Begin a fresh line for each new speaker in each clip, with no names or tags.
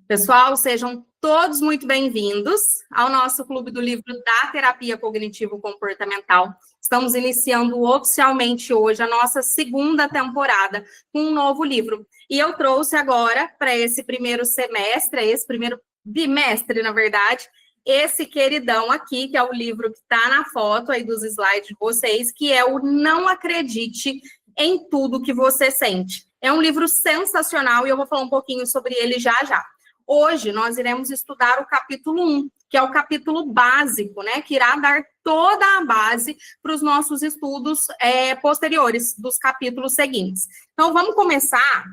Pessoal, sejam todos muito bem-vindos ao nosso Clube do Livro da Terapia Cognitivo-Comportamental. Estamos iniciando oficialmente hoje a nossa segunda temporada com um novo livro. E eu trouxe agora, para esse primeiro semestre, esse primeiro bimestre, na verdade, esse queridão aqui, que é o livro que está na foto aí dos slides de vocês, que é o Não Acredite em Tudo que Você Sente. É um livro sensacional e eu vou falar um pouquinho sobre ele já já. Hoje, nós iremos estudar o capítulo 1, que é o capítulo básico, né? Que irá dar toda a base para os nossos estudos posteriores, dos capítulos seguintes. Então, vamos começar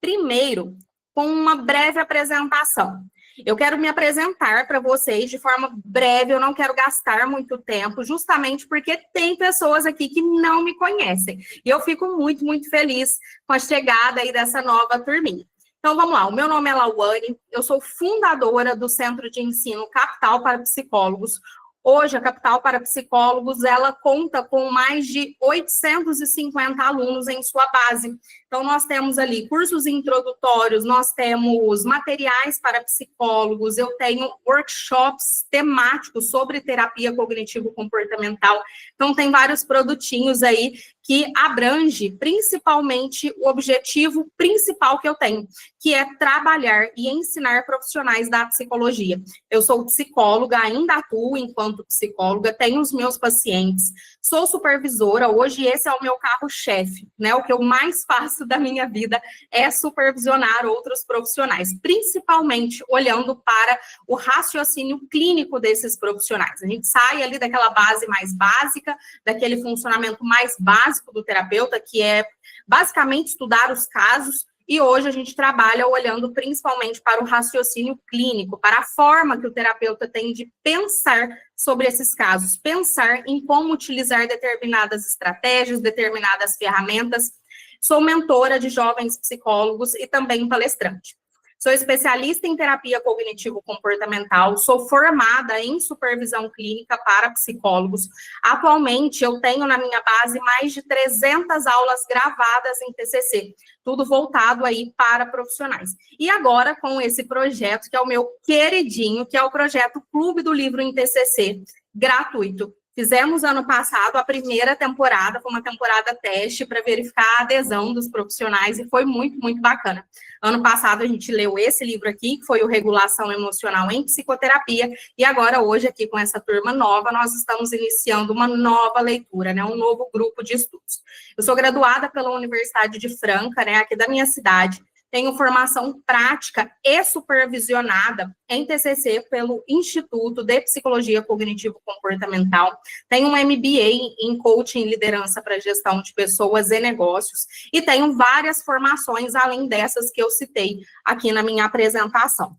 primeiro com uma breve apresentação. Eu quero me apresentar para vocês de forma breve, eu não quero gastar muito tempo, justamente porque tem pessoas aqui que não me conhecem. E eu fico muito, muito feliz com a chegada aí dessa nova turminha. Então, vamos lá. O meu nome é Lauane, eu sou fundadora do Centro de Ensino Capital para Psicólogos. Hoje, a Capital para Psicólogos, ela conta com mais de 850 alunos em sua base. Então, nós temos ali cursos introdutórios, nós temos materiais para psicólogos, eu tenho workshops temáticos sobre terapia cognitivo-comportamental. Então, tem vários produtinhos aí que abrange principalmente o objetivo principal que eu tenho, que é trabalhar e ensinar profissionais da psicologia. Eu sou psicóloga, ainda atuo enquanto psicóloga, tenho os meus pacientes, sou supervisora, hoje esse é o meu carro-chefe, né? O que eu mais faço da minha vida é supervisionar outros profissionais, principalmente olhando para o raciocínio clínico desses profissionais. A gente sai ali daquela base mais básica, daquele funcionamento mais básico do terapeuta, que é basicamente estudar os casos, e hoje a gente trabalha olhando principalmente para o raciocínio clínico, para a forma que o terapeuta tem de pensar sobre esses casos, pensar em como utilizar determinadas estratégias, determinadas ferramentas. Sou mentora de jovens psicólogos e também palestrante. Sou especialista em terapia cognitivo-comportamental, sou formada em supervisão clínica para psicólogos. Atualmente, eu tenho na minha base mais de 300 aulas gravadas em TCC, tudo voltado aí para profissionais. E agora, com esse projeto, que é o meu queridinho, que é o projeto Clube do Livro em TCC, gratuito. Fizemos ano passado a primeira temporada, foi uma temporada teste para verificar a adesão dos profissionais e foi muito, muito bacana. Ano passado a gente leu esse livro aqui, que foi o Regulação Emocional em Psicoterapia, e agora hoje aqui com essa turma nova, nós estamos iniciando uma nova leitura, né, um novo grupo de estudos. Eu sou graduada pela Universidade de Franca, né, aqui da minha cidade, tenho formação prática e supervisionada em TCC pelo Instituto de Psicologia Cognitivo-Comportamental. Tenho um MBA em Coaching e Liderança para Gestão de Pessoas e Negócios. E tenho várias formações, além dessas que eu citei aqui na minha apresentação.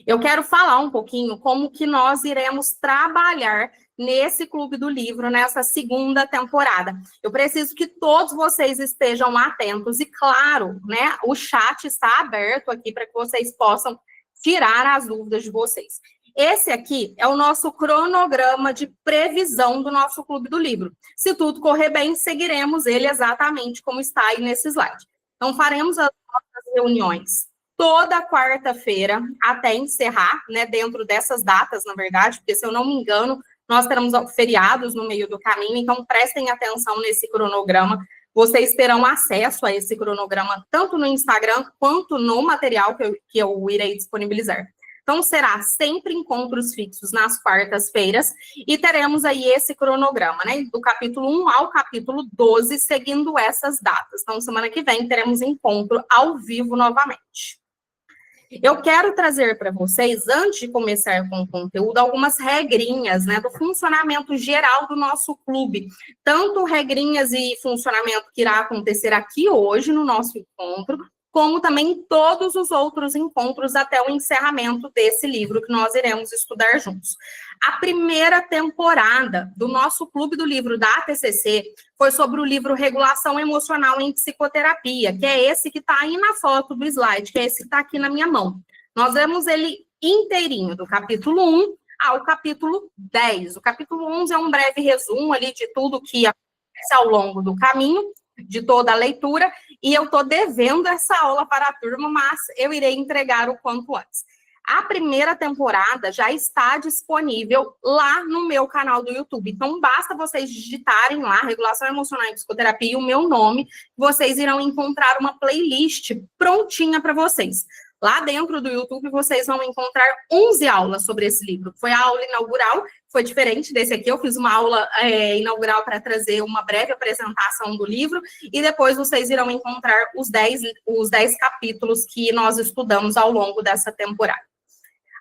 Eu quero falar um pouquinho como que nós iremos trabalhar nesse Clube do Livro, nessa segunda temporada. Eu preciso que todos vocês estejam atentos e, claro, né, o chat está aberto aqui para que vocês possam tirar as dúvidas de vocês. Esse aqui é o nosso cronograma de previsão do nosso Clube do Livro. Se tudo correr bem, seguiremos ele exatamente como está aí nesse slide. Então, faremos as nossas reuniões toda quarta-feira até encerrar, né, dentro dessas datas, na verdade, porque, se eu não me engano, nós teremos feriados no meio do caminho, então prestem atenção nesse cronograma. Vocês terão acesso a esse cronograma tanto no Instagram quanto no material que eu irei disponibilizar. Então, será sempre encontros fixos nas quartas-feiras e teremos aí esse cronograma, né, do capítulo 1 ao capítulo 12, seguindo essas datas. Então, semana que vem teremos encontro ao vivo novamente. Eu quero trazer para vocês, antes de começar com o conteúdo, algumas regrinhas, né, do funcionamento geral do nosso clube. Tanto regrinhas e funcionamento que irá acontecer aqui hoje no nosso encontro, como também todos os outros encontros até o encerramento desse livro que nós iremos estudar juntos. A primeira temporada do nosso Clube do Livro da TCC foi sobre o livro Regulação Emocional em Psicoterapia, que é esse que está aí na foto do slide, que é esse que está aqui na minha mão. Nós vemos ele inteirinho, do capítulo 1 ao capítulo 10. O capítulo 11 é um breve resumo ali de tudo que acontece ao longo do caminho, de toda a leitura, e eu estou devendo essa aula para a turma, mas eu irei entregar o quanto antes. A primeira temporada já está disponível lá no meu canal do YouTube. Então, basta vocês digitarem lá, Regulação Emocional e Psicoterapia, e o meu nome, vocês irão encontrar uma playlist prontinha para vocês. Lá dentro do YouTube, vocês vão encontrar 11 aulas sobre esse livro. Foi a aula inaugural, foi diferente desse aqui. Eu fiz uma aula inaugural para trazer uma breve apresentação do livro, e depois vocês irão encontrar os 10 capítulos que nós estudamos ao longo dessa temporada.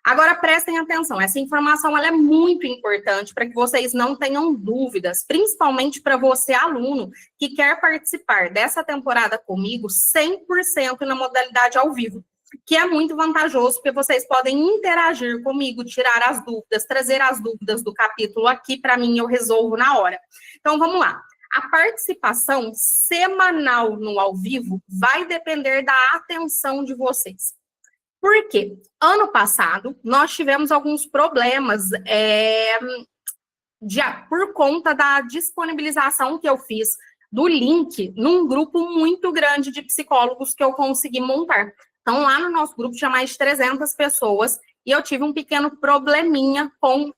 Agora, prestem atenção, essa informação ela é muito importante para que vocês não tenham dúvidas, principalmente para você, aluno, que quer participar dessa temporada comigo 100% na modalidade ao vivo, que é muito vantajoso, porque vocês podem interagir comigo, tirar as dúvidas, trazer as dúvidas do capítulo aqui para mim, eu resolvo na hora. Então, vamos lá. A participação semanal no ao vivo vai depender da atenção de vocês. Por quê? Ano passado, nós tivemos alguns problemas por conta da disponibilização que eu fiz do link num grupo muito grande de psicólogos que eu consegui montar. Então, lá no nosso grupo tinha mais de 300 pessoas e eu tive um pequeno probleminha com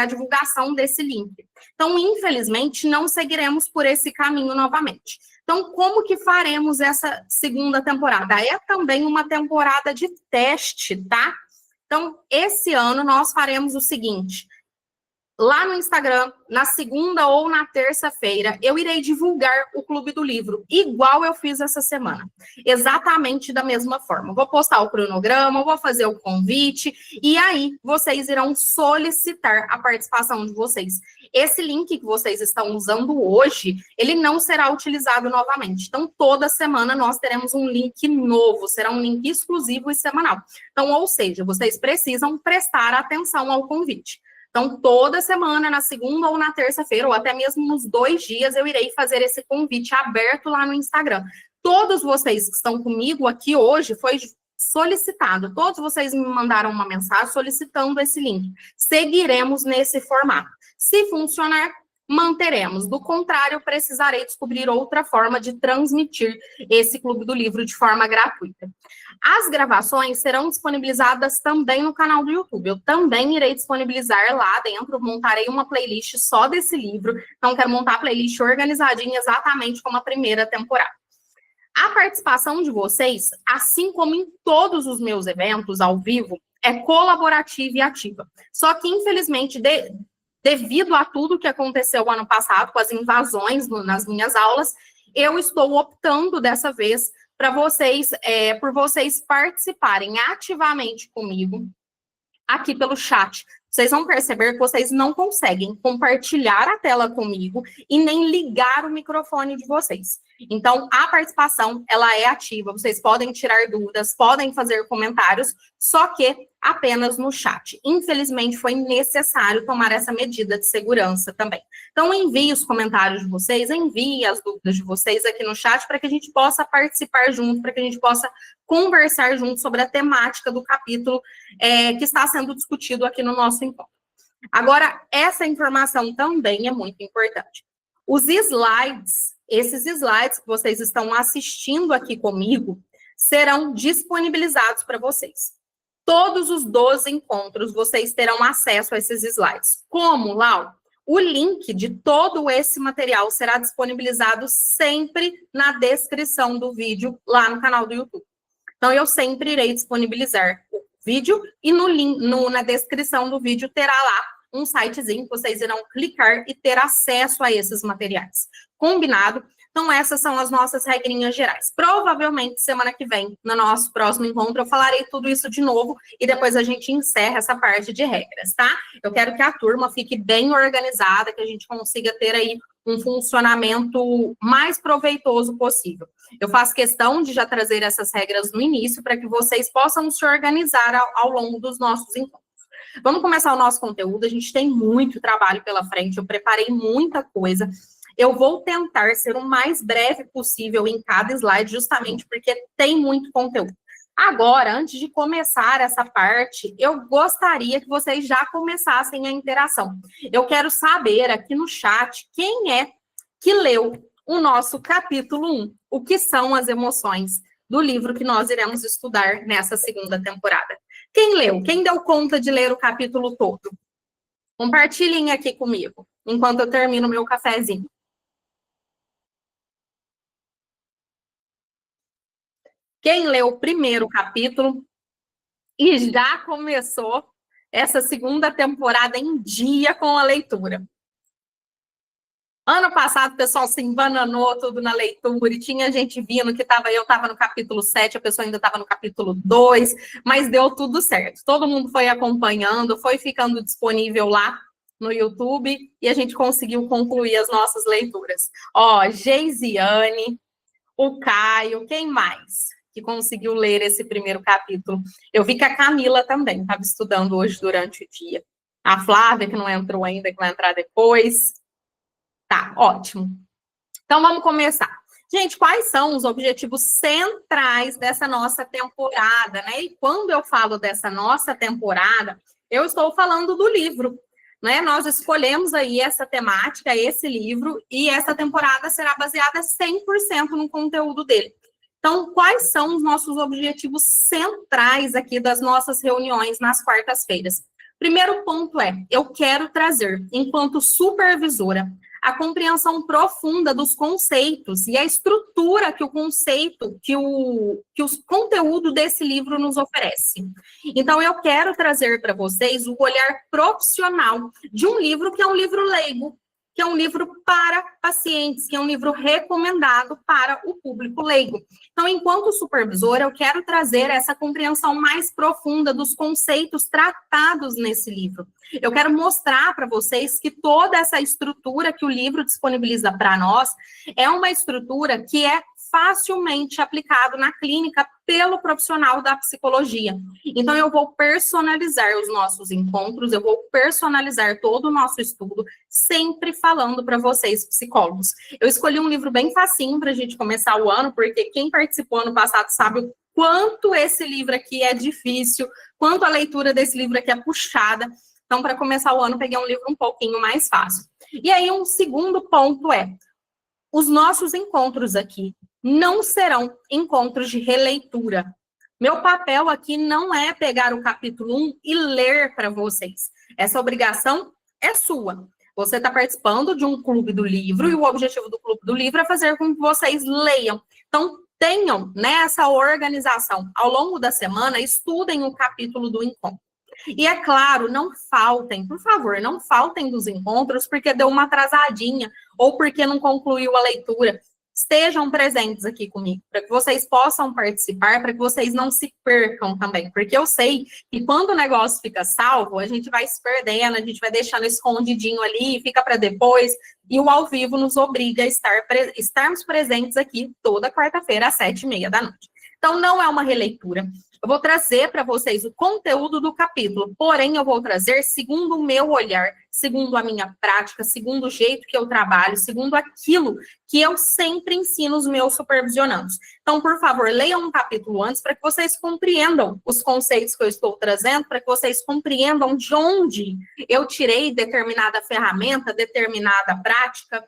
a divulgação desse link. Então, infelizmente, não seguiremos por esse caminho novamente. Então, como que faremos essa segunda temporada? É também uma temporada de teste, tá? Então, esse ano nós faremos o seguinte: lá no Instagram, na segunda ou na terça-feira, eu irei divulgar o Clube do Livro, igual eu fiz essa semana. Exatamente da mesma forma. Vou postar o cronograma, vou fazer o convite, e aí vocês irão solicitar a participação de vocês. Esse link que vocês estão usando hoje, ele não será utilizado novamente. Então, toda semana nós teremos um link novo, será um link exclusivo e semanal. Então, ou seja, vocês precisam prestar atenção ao convite. Então, toda semana, na segunda ou na terça-feira, ou até mesmo nos 2 dias, eu irei fazer esse convite aberto lá no Instagram. Todos vocês que estão comigo aqui hoje, foi solicitado. Todos vocês me mandaram uma mensagem solicitando esse link. Seguiremos nesse formato. Se funcionar, manteremos. Do contrário, precisarei descobrir outra forma de transmitir esse Clube do Livro de forma gratuita. As gravações serão disponibilizadas também no canal do YouTube. Eu também irei disponibilizar lá dentro, montarei uma playlist só desse livro. Então, quero montar a playlist organizadinha exatamente como a primeira temporada. A participação de vocês, assim como em todos os meus eventos ao vivo, é colaborativa e ativa. Só que, infelizmente, devido a tudo que aconteceu ano passado, com as invasões nas minhas aulas, eu estou optando dessa vez por vocês participarem ativamente comigo aqui pelo chat. Vocês vão perceber que vocês não conseguem compartilhar a tela comigo e nem ligar o microfone de vocês. Então, a participação, ela é ativa. Vocês podem tirar dúvidas, podem fazer comentários, só que apenas no chat. Infelizmente, foi necessário tomar essa medida de segurança também. Então, envie os comentários de vocês, envie as dúvidas de vocês aqui no chat para que a gente possa participar junto, para que a gente possa conversar junto sobre a temática do capítulo que está sendo discutido aqui no nosso encontro. Agora, essa informação também é muito importante. Os slides, esses slides que vocês estão assistindo aqui comigo, serão disponibilizados para vocês. Todos os 12 encontros, vocês terão acesso a esses slides. Como, Lau? O link de todo esse material será disponibilizado sempre na descrição do vídeo lá no canal do YouTube. Então, eu sempre irei disponibilizar o vídeo e na descrição do vídeo terá lá um sitezinho que vocês irão clicar e ter acesso a esses materiais. Combinado? Então, essas são as nossas regrinhas gerais. Provavelmente, semana que vem, no nosso próximo encontro, eu falarei tudo isso de novo e depois a gente encerra essa parte de regras, tá? Eu quero que a turma fique bem organizada, que a gente consiga ter aí um funcionamento mais proveitoso possível. Eu faço questão de já trazer essas regras no início para que vocês possam se organizar ao longo dos nossos encontros. Vamos começar o nosso conteúdo, a gente tem muito trabalho pela frente, eu preparei muita coisa. Eu vou tentar ser o mais breve possível em cada slide, justamente porque tem muito conteúdo. Agora, antes de começar essa parte, eu gostaria que vocês já começassem a interação. Eu quero saber aqui no chat quem é que leu o nosso capítulo 1, o que são as emoções, do livro que nós iremos estudar nessa segunda temporada. Quem leu? Quem deu conta de ler o capítulo todo? Compartilhem aqui comigo, enquanto eu termino meu cafezinho. Quem leu o primeiro capítulo e já começou essa segunda temporada em dia com a leitura? Ano passado, o pessoal se embananou tudo na leitura, e tinha gente vindo que eu estava no capítulo 7, a pessoa ainda estava no capítulo 2, mas deu tudo certo. Todo mundo foi acompanhando, foi ficando disponível lá no YouTube, e a gente conseguiu concluir as nossas leituras. Ó, Geisiane, o Caio, quem mais que conseguiu ler esse primeiro capítulo? Eu vi que a Camila também estava estudando hoje durante o dia. A Flávia, que não entrou ainda, que vai entrar depois. Tá, ótimo. Então, vamos começar. Gente, quais são os objetivos centrais dessa nossa temporada, né? E quando eu falo dessa nossa temporada, eu estou falando do livro, né? Nós escolhemos aí essa temática, esse livro, e essa temporada será baseada 100% no conteúdo dele. Então, quais são os nossos objetivos centrais aqui das nossas reuniões nas quartas-feiras? Primeiro ponto é, eu quero trazer, enquanto supervisora, a compreensão profunda dos conceitos e a estrutura que o conceito, que o conteúdo desse livro nos oferece. Então, eu quero trazer para vocês o olhar profissional de um livro que é um livro leigo, que é um livro para pacientes, que é um livro recomendado para o público leigo. Então, enquanto supervisora, eu quero trazer essa compreensão mais profunda dos conceitos tratados nesse livro. Eu quero mostrar para vocês que toda essa estrutura que o livro disponibiliza para nós é uma estrutura que é facilmente aplicado na clínica pelo profissional da psicologia. Então, eu vou personalizar os nossos encontros, eu vou personalizar todo o nosso estudo, sempre falando para vocês, psicólogos. Eu escolhi um livro bem facinho para a gente começar o ano, porque quem participou ano passado sabe o quanto esse livro aqui é difícil, quanto a leitura desse livro aqui é puxada. Então, para começar o ano, peguei um livro um pouquinho mais fácil. E aí, um segundo ponto é, os nossos encontros aqui não serão encontros de releitura. Meu papel aqui não é pegar o capítulo 1 e ler para vocês. Essa obrigação é sua. Você está participando de um clube do livro e o objetivo do clube do livro é fazer com que vocês leiam. Então, tenham, né, essa organização. Ao longo da semana, estudem o capítulo do encontro. E é claro, não faltem, por favor, não faltem dos encontros porque deu uma atrasadinha ou porque não concluiu a leitura. Estejam presentes aqui comigo, para que vocês possam participar, para que vocês não se percam também. Porque eu sei que quando o negócio fica salvo, a gente vai se perdendo, a gente vai deixando escondidinho ali, fica para depois, e o ao vivo nos obriga a estarmos presentes aqui toda quarta-feira às 7h30 da noite. Então, não é uma releitura. Eu vou trazer para vocês o conteúdo do capítulo, porém eu vou trazer segundo o meu olhar, segundo a minha prática, segundo o jeito que eu trabalho, segundo aquilo que eu sempre ensino os meus supervisionandos. Então, por favor, leiam um capítulo antes para que vocês compreendam os conceitos que eu estou trazendo, para que vocês compreendam de onde eu tirei determinada ferramenta, determinada prática.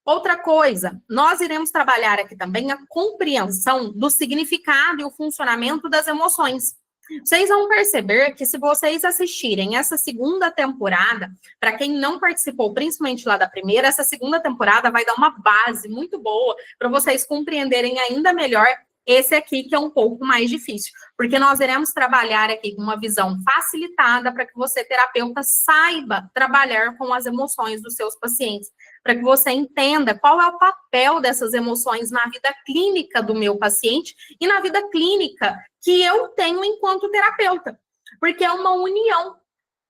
Outra coisa, nós iremos trabalhar aqui também a compreensão do significado e o funcionamento das emoções. Vocês vão perceber que se vocês assistirem essa segunda temporada, para quem não participou, principalmente lá da primeira, essa segunda temporada vai dar uma base muito boa para vocês compreenderem ainda melhor esse aqui, que é um pouco mais difícil, porque nós iremos trabalhar aqui com uma visão facilitada para que você, terapeuta, saiba trabalhar com as emoções dos seus pacientes, para que você entenda qual é o papel dessas emoções na vida clínica do meu paciente e na vida clínica que eu tenho enquanto terapeuta, porque é uma união.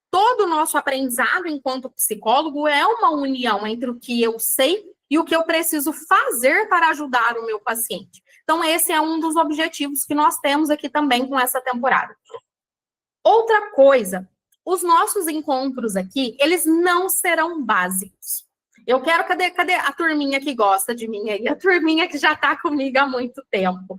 Todo o nosso aprendizado enquanto psicólogo é uma união entre o que eu sei e o que eu preciso fazer para ajudar o meu paciente. Então, esse é um dos objetivos que nós temos aqui também com essa temporada. Outra coisa, os nossos encontros aqui, eles não serão básicos. Eu quero, cadê a turminha que gosta de mim aí? A turminha que já está comigo há muito tempo.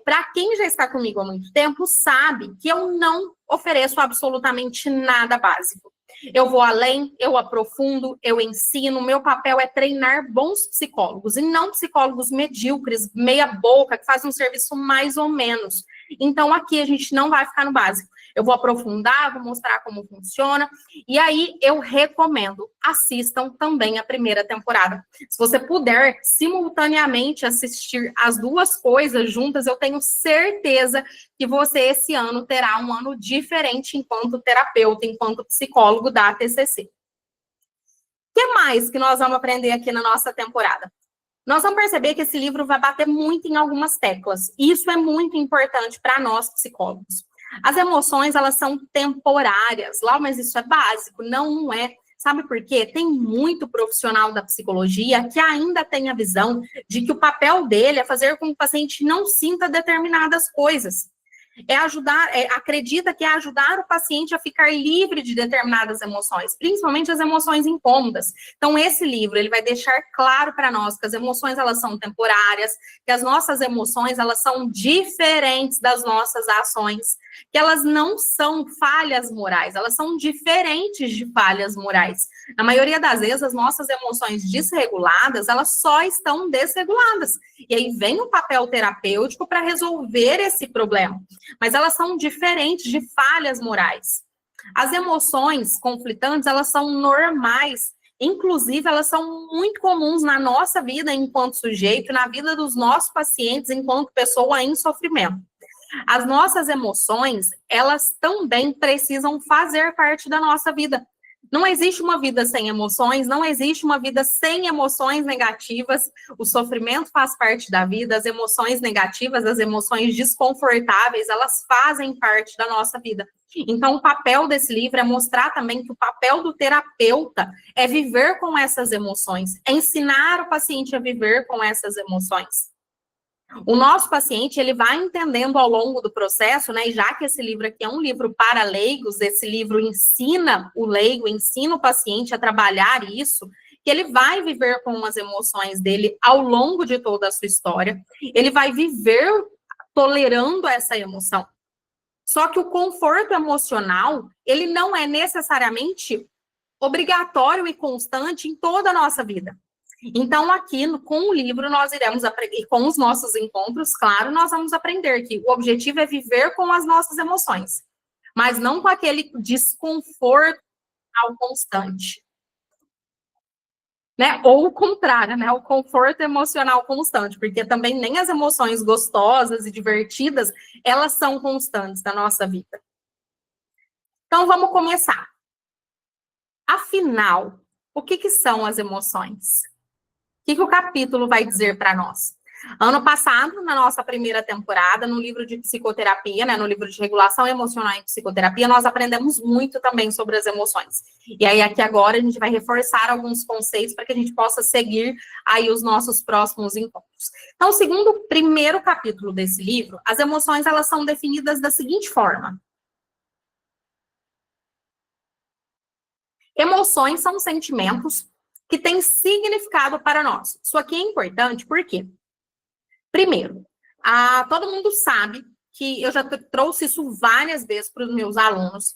Para quem já está comigo há muito tempo, sabe que eu não ofereço absolutamente nada básico. Eu vou além, eu aprofundo, eu ensino. Meu papel é treinar bons psicólogos e não psicólogos medíocres, meia boca, que fazem um serviço mais ou menos. Então, aqui a gente não vai ficar no básico. Eu vou aprofundar, vou mostrar como funciona. E aí, eu recomendo, assistam também a primeira temporada. Se você puder simultaneamente assistir as duas coisas juntas, eu tenho certeza que você, esse ano, terá um ano diferente enquanto terapeuta, enquanto psicólogo da TCC. O que mais que nós vamos aprender aqui na nossa temporada? Nós vamos perceber que esse livro vai bater muito em algumas teclas. E isso é muito importante para nós, psicólogos. As emoções, elas são temporárias. Lá, mas isso é básico. Não é. Sabe por quê? Tem muito profissional da psicologia que ainda tem a visão de que o papel dele é fazer com que o paciente não sinta determinadas coisas. Acredita que é ajudar o paciente a ficar livre de determinadas emoções, principalmente as emoções incômodas. Então, esse livro, ele vai deixar claro para nós que as emoções, elas são temporárias, que as nossas emoções, elas são diferentes das nossas ações, que elas não são falhas morais, elas são diferentes de falhas morais. Na maioria das vezes, as nossas emoções desreguladas, elas só estão desreguladas. E aí vem o papel terapêutico para resolver esse problema. Mas elas são diferentes de falhas morais. As emoções conflitantes, elas são normais. Inclusive, elas são muito comuns na nossa vida enquanto sujeito, na vida dos nossos pacientes enquanto pessoa em sofrimento. As nossas emoções, elas também precisam fazer parte da nossa vida. Não existe uma vida sem emoções, não existe uma vida sem emoções negativas. O sofrimento faz parte da vida, as emoções negativas, as emoções desconfortáveis, elas fazem parte da nossa vida. Então, o papel desse livro é mostrar também que o papel do terapeuta é viver com essas emoções, é ensinar o paciente a viver com essas emoções. O nosso paciente, ele vai entendendo ao longo do processo, né, e já que esse livro aqui é um livro para leigos, esse livro ensina o leigo, ensina o paciente a trabalhar isso, que ele vai viver com as emoções dele ao longo de toda a sua história, ele vai viver tolerando essa emoção. Só que o conforto emocional, ele não é necessariamente obrigatório e constante em toda a nossa vida. Então, aqui, com o livro, nós iremos aprender, com os nossos encontros, claro, nós vamos aprender que o objetivo é viver com as nossas emoções, mas não com aquele desconforto constante. Né? Ou o contrário, né? O conforto emocional constante, porque também nem as emoções gostosas e divertidas, elas são constantes na nossa vida. Então, vamos começar. Afinal, o que são as emoções? O que o capítulo vai dizer para nós? Ano passado, na nossa primeira temporada, no livro de psicoterapia, né, no livro de regulação emocional em psicoterapia, nós aprendemos muito também sobre as emoções. E aí, aqui agora, a gente vai reforçar alguns conceitos para que a gente possa seguir aí os nossos próximos encontros. Então, segundo o primeiro capítulo desse livro, as emoções, elas são definidas da seguinte forma. Emoções são sentimentos que têm significado para nós. Isso aqui é importante, por quê? Primeiro, todo mundo sabe que eu já trouxe isso várias vezes para os meus alunos,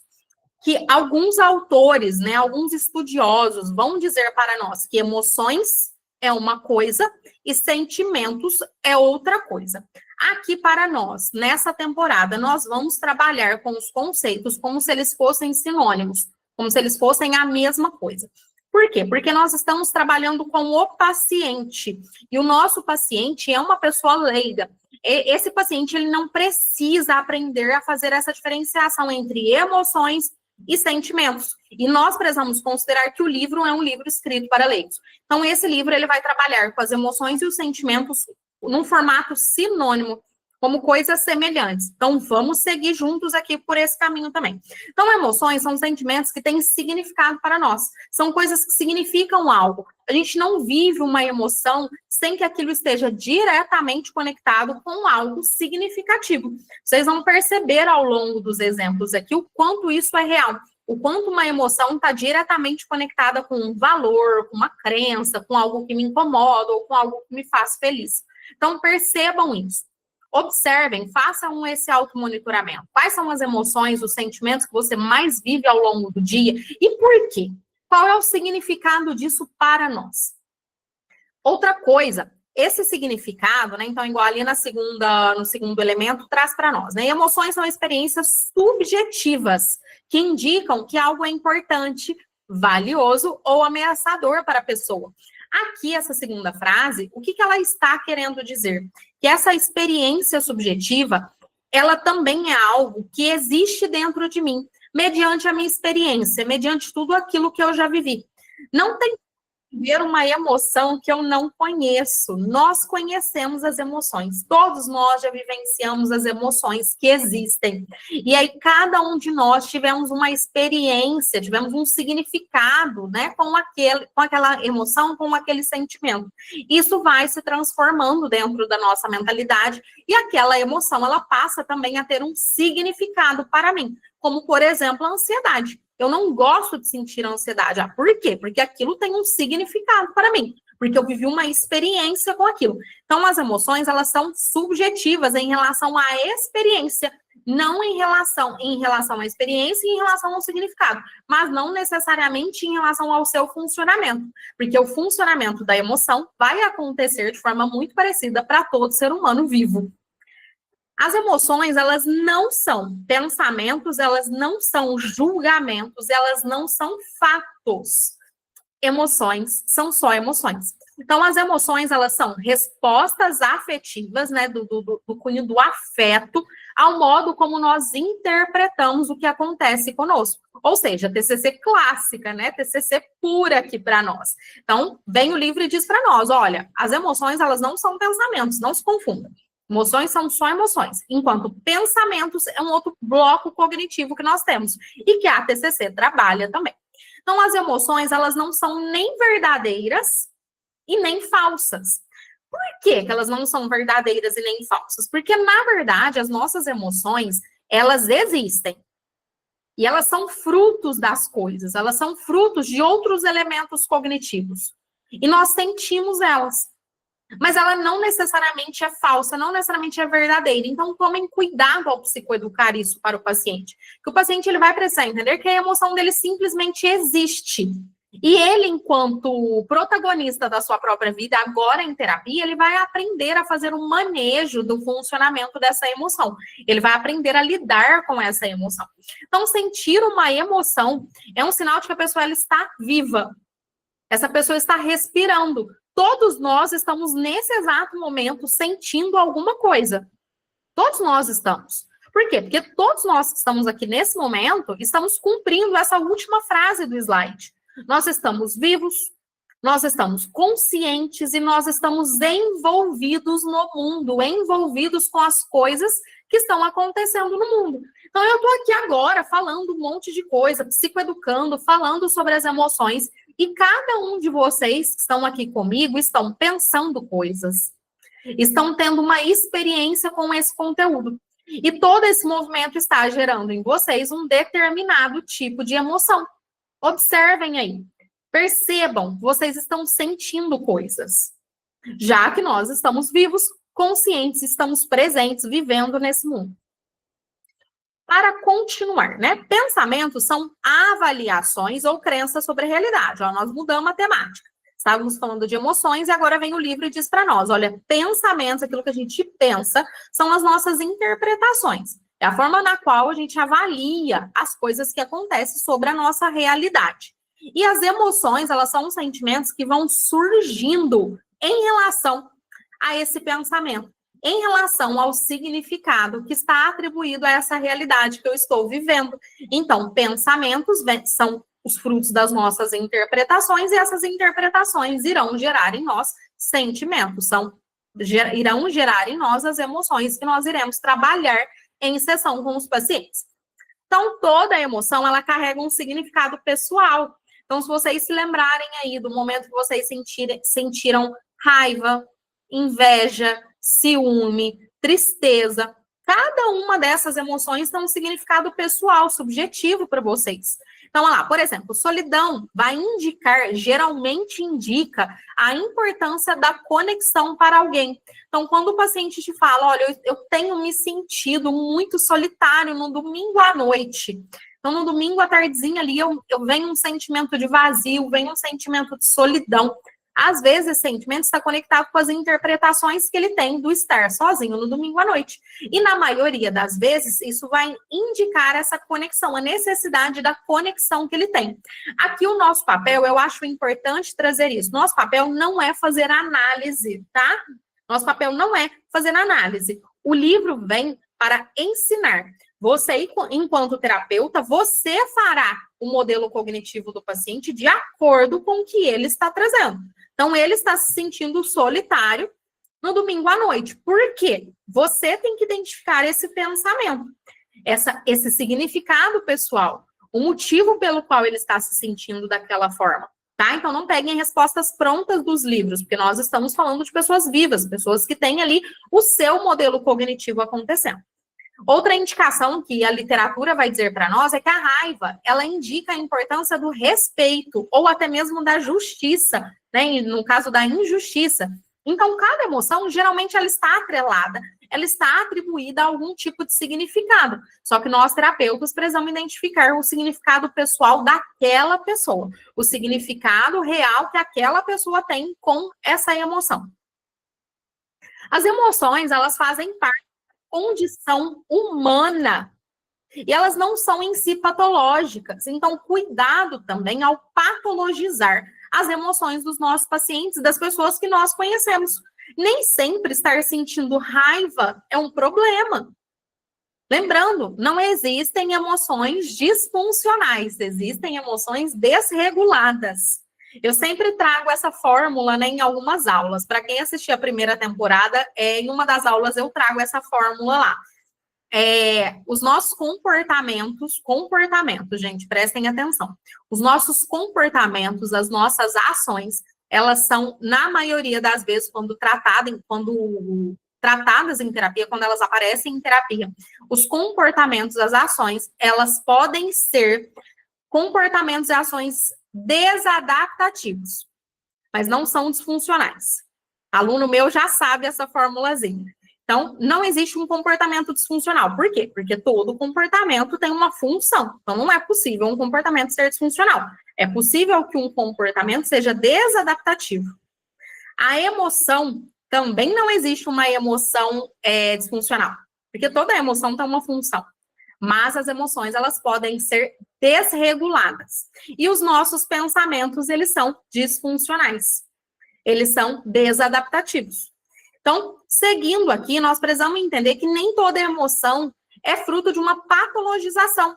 que alguns autores, né, alguns estudiosos vão dizer para nós que emoções é uma coisa e sentimentos é outra coisa. Aqui para nós, nessa temporada, nós vamos trabalhar com os conceitos como se eles fossem sinônimos, como se eles fossem a mesma coisa. Por quê? Porque nós estamos trabalhando com o paciente, e o nosso paciente é uma pessoa leiga. Esse paciente, ele não precisa aprender a fazer essa diferenciação entre emoções e sentimentos. E nós precisamos considerar que o livro é um livro escrito para leigos. Então, esse livro, ele vai trabalhar com as emoções e os sentimentos num formato sinônimo, como coisas semelhantes. Então, vamos seguir juntos aqui por esse caminho também. Então, emoções são sentimentos que têm significado para nós. São coisas que significam algo. A gente não vive uma emoção sem que aquilo esteja diretamente conectado com algo significativo. Vocês vão perceber ao longo dos exemplos aqui o quanto isso é real. O quanto uma emoção está diretamente conectada com um valor, com uma crença, com algo que me incomoda ou com algo que me faz feliz. Então, percebam isso. Observem, façam esse automonitoramento. Quais são as emoções, os sentimentos que você mais vive ao longo do dia e por quê? Qual é o significado disso para nós? Outra coisa, esse significado, né? Então, igual ali no segundo elemento, traz para nós, né? Emoções são experiências subjetivas que indicam que algo é importante, valioso ou ameaçador para a pessoa. Aqui, essa segunda frase, o que ela está querendo dizer? Que essa experiência subjetiva, ela também é algo que existe dentro de mim, mediante a minha experiência, mediante tudo aquilo que eu já vivi. Não tem ver uma emoção que eu não conheço. Nós conhecemos as emoções. Todos nós já vivenciamos as emoções que existem. E aí, cada um de nós tivemos uma experiência, tivemos um significado, né, com aquela emoção, com aquele sentimento. Isso vai se transformando dentro da nossa mentalidade e aquela emoção, ela passa também a ter um significado para mim, como, por exemplo, a ansiedade. Eu não gosto de sentir ansiedade. Ah, por quê? Porque aquilo tem um significado para mim. Porque eu vivi uma experiência com aquilo. Então, as emoções, elas são subjetivas em relação à experiência, não em relação à experiência e em relação ao significado, mas não necessariamente em relação ao seu funcionamento. Porque o funcionamento da emoção vai acontecer de forma muito parecida para todo ser humano vivo. As emoções, elas não são pensamentos, elas não são julgamentos, elas não são fatos. Emoções são só emoções. Então, as emoções, elas são respostas afetivas, né, do cunho do afeto, ao modo como nós interpretamos o que acontece conosco. Ou seja, TCC clássica, né, TCC pura aqui para nós. Então, vem o livro e diz para nós, olha, as emoções, elas não são pensamentos, não se confundam. Emoções são só emoções, enquanto pensamentos é um outro bloco cognitivo que nós temos e que a TCC trabalha também. Então, as emoções, elas não são nem verdadeiras e nem falsas. Por que elas não são verdadeiras e nem falsas? Porque, na verdade, as nossas emoções, elas existem. E elas são frutos das coisas, elas são frutos de outros elementos cognitivos. E nós sentimos elas. Mas ela não necessariamente é falsa, não necessariamente é verdadeira. Então, tomem cuidado ao psicoeducar isso para o paciente. Que o paciente ele vai precisar entender que a emoção dele simplesmente existe. E ele, enquanto protagonista da sua própria vida, agora em terapia, ele vai aprender a fazer um manejo do funcionamento dessa emoção. Ele vai aprender a lidar com essa emoção. Então, sentir uma emoção é um sinal de que a pessoa ela está viva. Essa pessoa está respirando. Todos nós estamos, nesse exato momento, sentindo alguma coisa. Todos nós estamos. Por quê? Porque todos nós que estamos aqui nesse momento, estamos cumprindo essa última frase do slide. Nós estamos vivos, nós estamos conscientes e nós estamos envolvidos no mundo, envolvidos com as coisas que estão acontecendo no mundo. Então, eu estou aqui agora falando um monte de coisa, psicoeducando, falando sobre as emoções, e cada um de vocês que estão aqui comigo estão pensando coisas, estão tendo uma experiência com esse conteúdo. E todo esse movimento está gerando em vocês um determinado tipo de emoção. Observem aí. Percebam, vocês estão sentindo coisas. Já que nós estamos vivos, conscientes, estamos presentes, vivendo nesse mundo. Para continuar, né? Pensamentos são avaliações ou crenças sobre a realidade. Ó, nós mudamos a temática. Estávamos falando de emoções e agora vem o livro e diz para nós, olha, pensamentos, aquilo que a gente pensa, são as nossas interpretações. É a forma na qual a gente avalia as coisas que acontecem sobre a nossa realidade. E as emoções, elas são os sentimentos que vão surgindo em relação a esse pensamento, em relação ao significado que está atribuído a essa realidade que eu estou vivendo. Então, pensamentos são os frutos das nossas interpretações e essas interpretações irão gerar em nós sentimentos, irão gerar em nós as emoções que nós iremos trabalhar em sessão com os pacientes. Então, toda emoção, ela carrega um significado pessoal. Então, se vocês se lembrarem aí do momento que vocês sentiram raiva, inveja, ciúme, tristeza, cada uma dessas emoções tem um significado pessoal, subjetivo para vocês. Então, olha lá, por exemplo, solidão vai indicar, geralmente indica a importância da conexão para alguém. Então, quando o paciente te fala, olha, eu tenho me sentido muito solitário no domingo à noite. Então, no domingo à tardezinha ali, eu venho um sentimento de vazio, vem um sentimento de solidão. Às vezes, esse sentimento está conectado com as interpretações que ele tem do estar sozinho no domingo à noite. E na maioria das vezes, isso vai indicar essa conexão, a necessidade da conexão que ele tem. Aqui o nosso papel, eu acho importante trazer isso. Nosso papel não é fazer análise, tá? Nosso papel não é fazer análise. O livro vem para ensinar. Você, enquanto terapeuta, você fará o modelo cognitivo do paciente de acordo com o que ele está trazendo. Então, ele está se sentindo solitário no domingo à noite. Por quê? Você tem que identificar esse pensamento, esse significado pessoal, o motivo pelo qual ele está se sentindo daquela forma, tá? Então, não peguem respostas prontas dos livros, porque nós estamos falando de pessoas vivas, pessoas que têm ali o seu modelo cognitivo acontecendo. Outra indicação que a literatura vai dizer para nós é que a raiva, ela indica a importância do respeito ou até mesmo da justiça, né? No caso da injustiça. Então, cada emoção, geralmente, ela está atrelada, ela está atribuída a algum tipo de significado. Só que nós, terapeutas, precisamos identificar o significado pessoal daquela pessoa, o significado real que aquela pessoa tem com essa emoção. As emoções, elas fazem parte condição humana. E elas não são em si patológicas. Então, cuidado também ao patologizar as emoções dos nossos pacientes, das pessoas que nós conhecemos. Nem sempre estar sentindo raiva é um problema. Lembrando, não existem emoções disfuncionais, existem emoções desreguladas. Eu sempre trago essa fórmula, né, em algumas aulas. Para quem assistiu a primeira temporada, em uma das aulas eu trago essa fórmula lá. Os nossos comportamentos, gente, prestem atenção. Os nossos comportamentos, as nossas ações, elas são, na maioria das vezes, quando tratadas em terapia, quando elas aparecem em terapia, os comportamentos, as ações, elas podem ser comportamentos e ações desadaptativos, mas não são disfuncionais. Aluno meu já sabe essa formulazinha. Então, não existe um comportamento disfuncional. Por quê? Porque todo comportamento tem uma função. Então, não é possível um comportamento ser disfuncional. É possível que um comportamento seja desadaptativo. A emoção, também não existe uma emoção disfuncional, porque toda emoção tem uma função. Mas as emoções, elas podem ser desreguladas. E os nossos pensamentos, eles são disfuncionais. Eles são desadaptativos. Então, seguindo aqui, nós precisamos entender que nem toda emoção é fruto de uma patologização.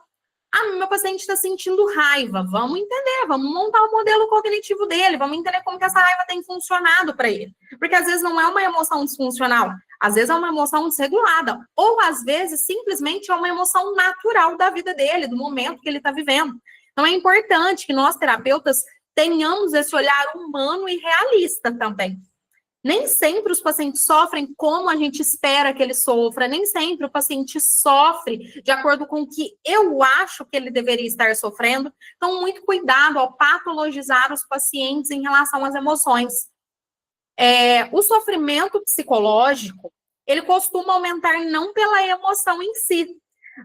Meu paciente está sentindo raiva. Vamos entender, vamos montar o modelo cognitivo dele, vamos entender como que essa raiva tem funcionado para ele. Porque às vezes não é uma emoção disfuncional, às vezes é uma emoção desregulada, ou às vezes simplesmente é uma emoção natural da vida dele, do momento que ele está vivendo. Então é importante que nós, terapeutas, tenhamos esse olhar humano e realista também. Nem sempre os pacientes sofrem como a gente espera que ele sofra, nem sempre o paciente sofre de acordo com o que eu acho que ele deveria estar sofrendo. Então, muito cuidado ao patologizar os pacientes em relação às emoções. O sofrimento psicológico, ele costuma aumentar não pela emoção em si,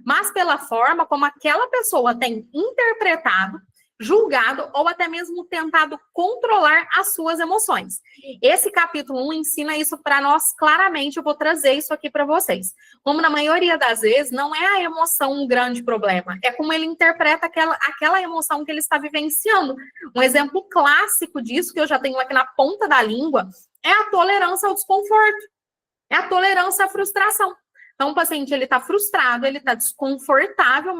mas pela forma como aquela pessoa tem interpretado, julgado ou até mesmo tentado controlar as suas emoções. Esse capítulo 1 ensina isso para nós claramente, eu vou trazer isso aqui para vocês. Como na maioria das vezes, não é a emoção um grande problema, é como ele interpreta aquela emoção que ele está vivenciando. Um exemplo clássico disso, que eu já tenho aqui na ponta da língua, é a tolerância ao desconforto, é a tolerância à frustração. Então, o paciente, ele está frustrado, ele está desconfortável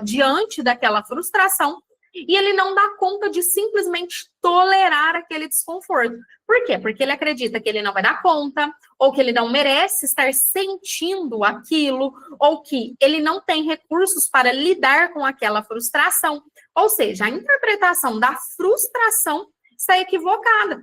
diante daquela frustração, e ele não dá conta de simplesmente tolerar aquele desconforto. Por quê? Porque ele acredita que ele não vai dar conta, ou que ele não merece estar sentindo aquilo, ou que ele não tem recursos para lidar com aquela frustração. Ou seja, a interpretação da frustração está equivocada.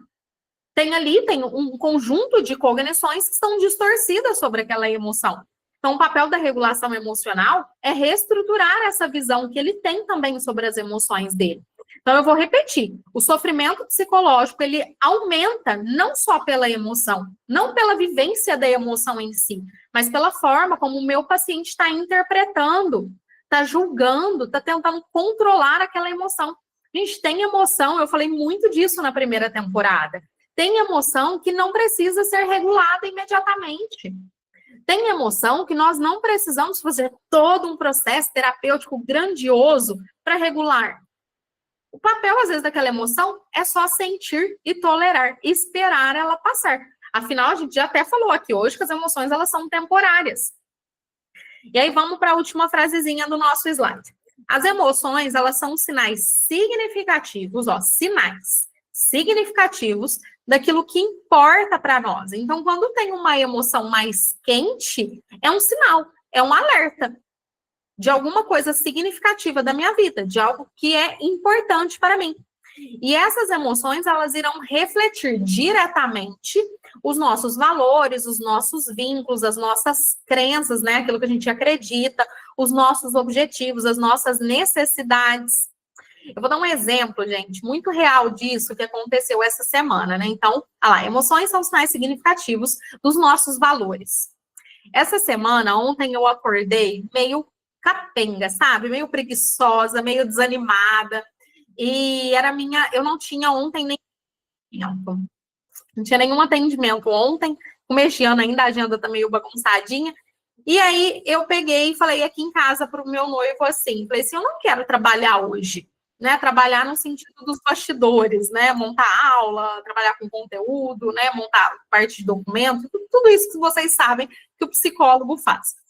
Tem um conjunto de cognições que estão distorcidas sobre aquela emoção. Então, o papel da regulação emocional é reestruturar essa visão que ele tem também sobre as emoções dele. Então, eu vou repetir, o sofrimento psicológico, ele aumenta não só pela emoção, não pela vivência da emoção em si, mas pela forma como o meu paciente está interpretando, está julgando, está tentando controlar aquela emoção. A gente tem emoção, eu falei muito disso na primeira temporada, tem emoção que não precisa ser regulada imediatamente. Tem emoção que nós não precisamos fazer todo um processo terapêutico grandioso para regular. O papel, às vezes, daquela emoção é só sentir e tolerar, esperar ela passar. Afinal, a gente já até falou aqui hoje que as emoções, elas são temporárias. E aí, vamos para a última frasezinha do nosso slide. As emoções, elas são sinais significativos, sinais significativos daquilo que importa para nós. Então, quando tem uma emoção mais quente, é um sinal, é um alerta de alguma coisa significativa da minha vida, de algo que é importante para mim. E essas emoções, elas irão refletir diretamente os nossos valores, os nossos vínculos, as nossas crenças, né? Aquilo que a gente acredita, os nossos objetivos, as nossas necessidades. Eu vou dar um exemplo, gente, muito real disso que aconteceu essa semana, né? Então, olha lá, emoções são sinais significativos dos nossos valores. Essa semana, ontem eu acordei meio capenga, sabe? Meio preguiçosa, meio desanimada. E eu não tinha ontem nem tempo. Não tinha nenhum atendimento ontem. Começo de ano ainda, a agenda tá meio bagunçadinha. E aí eu peguei e falei aqui em casa pro meu noivo assim, falei assim, eu não quero trabalhar hoje, né? Trabalhar no sentido dos bastidores, né? Montar aula, trabalhar com conteúdo, né? Montar parte de documento, tudo isso que vocês sabem que o psicólogo faz.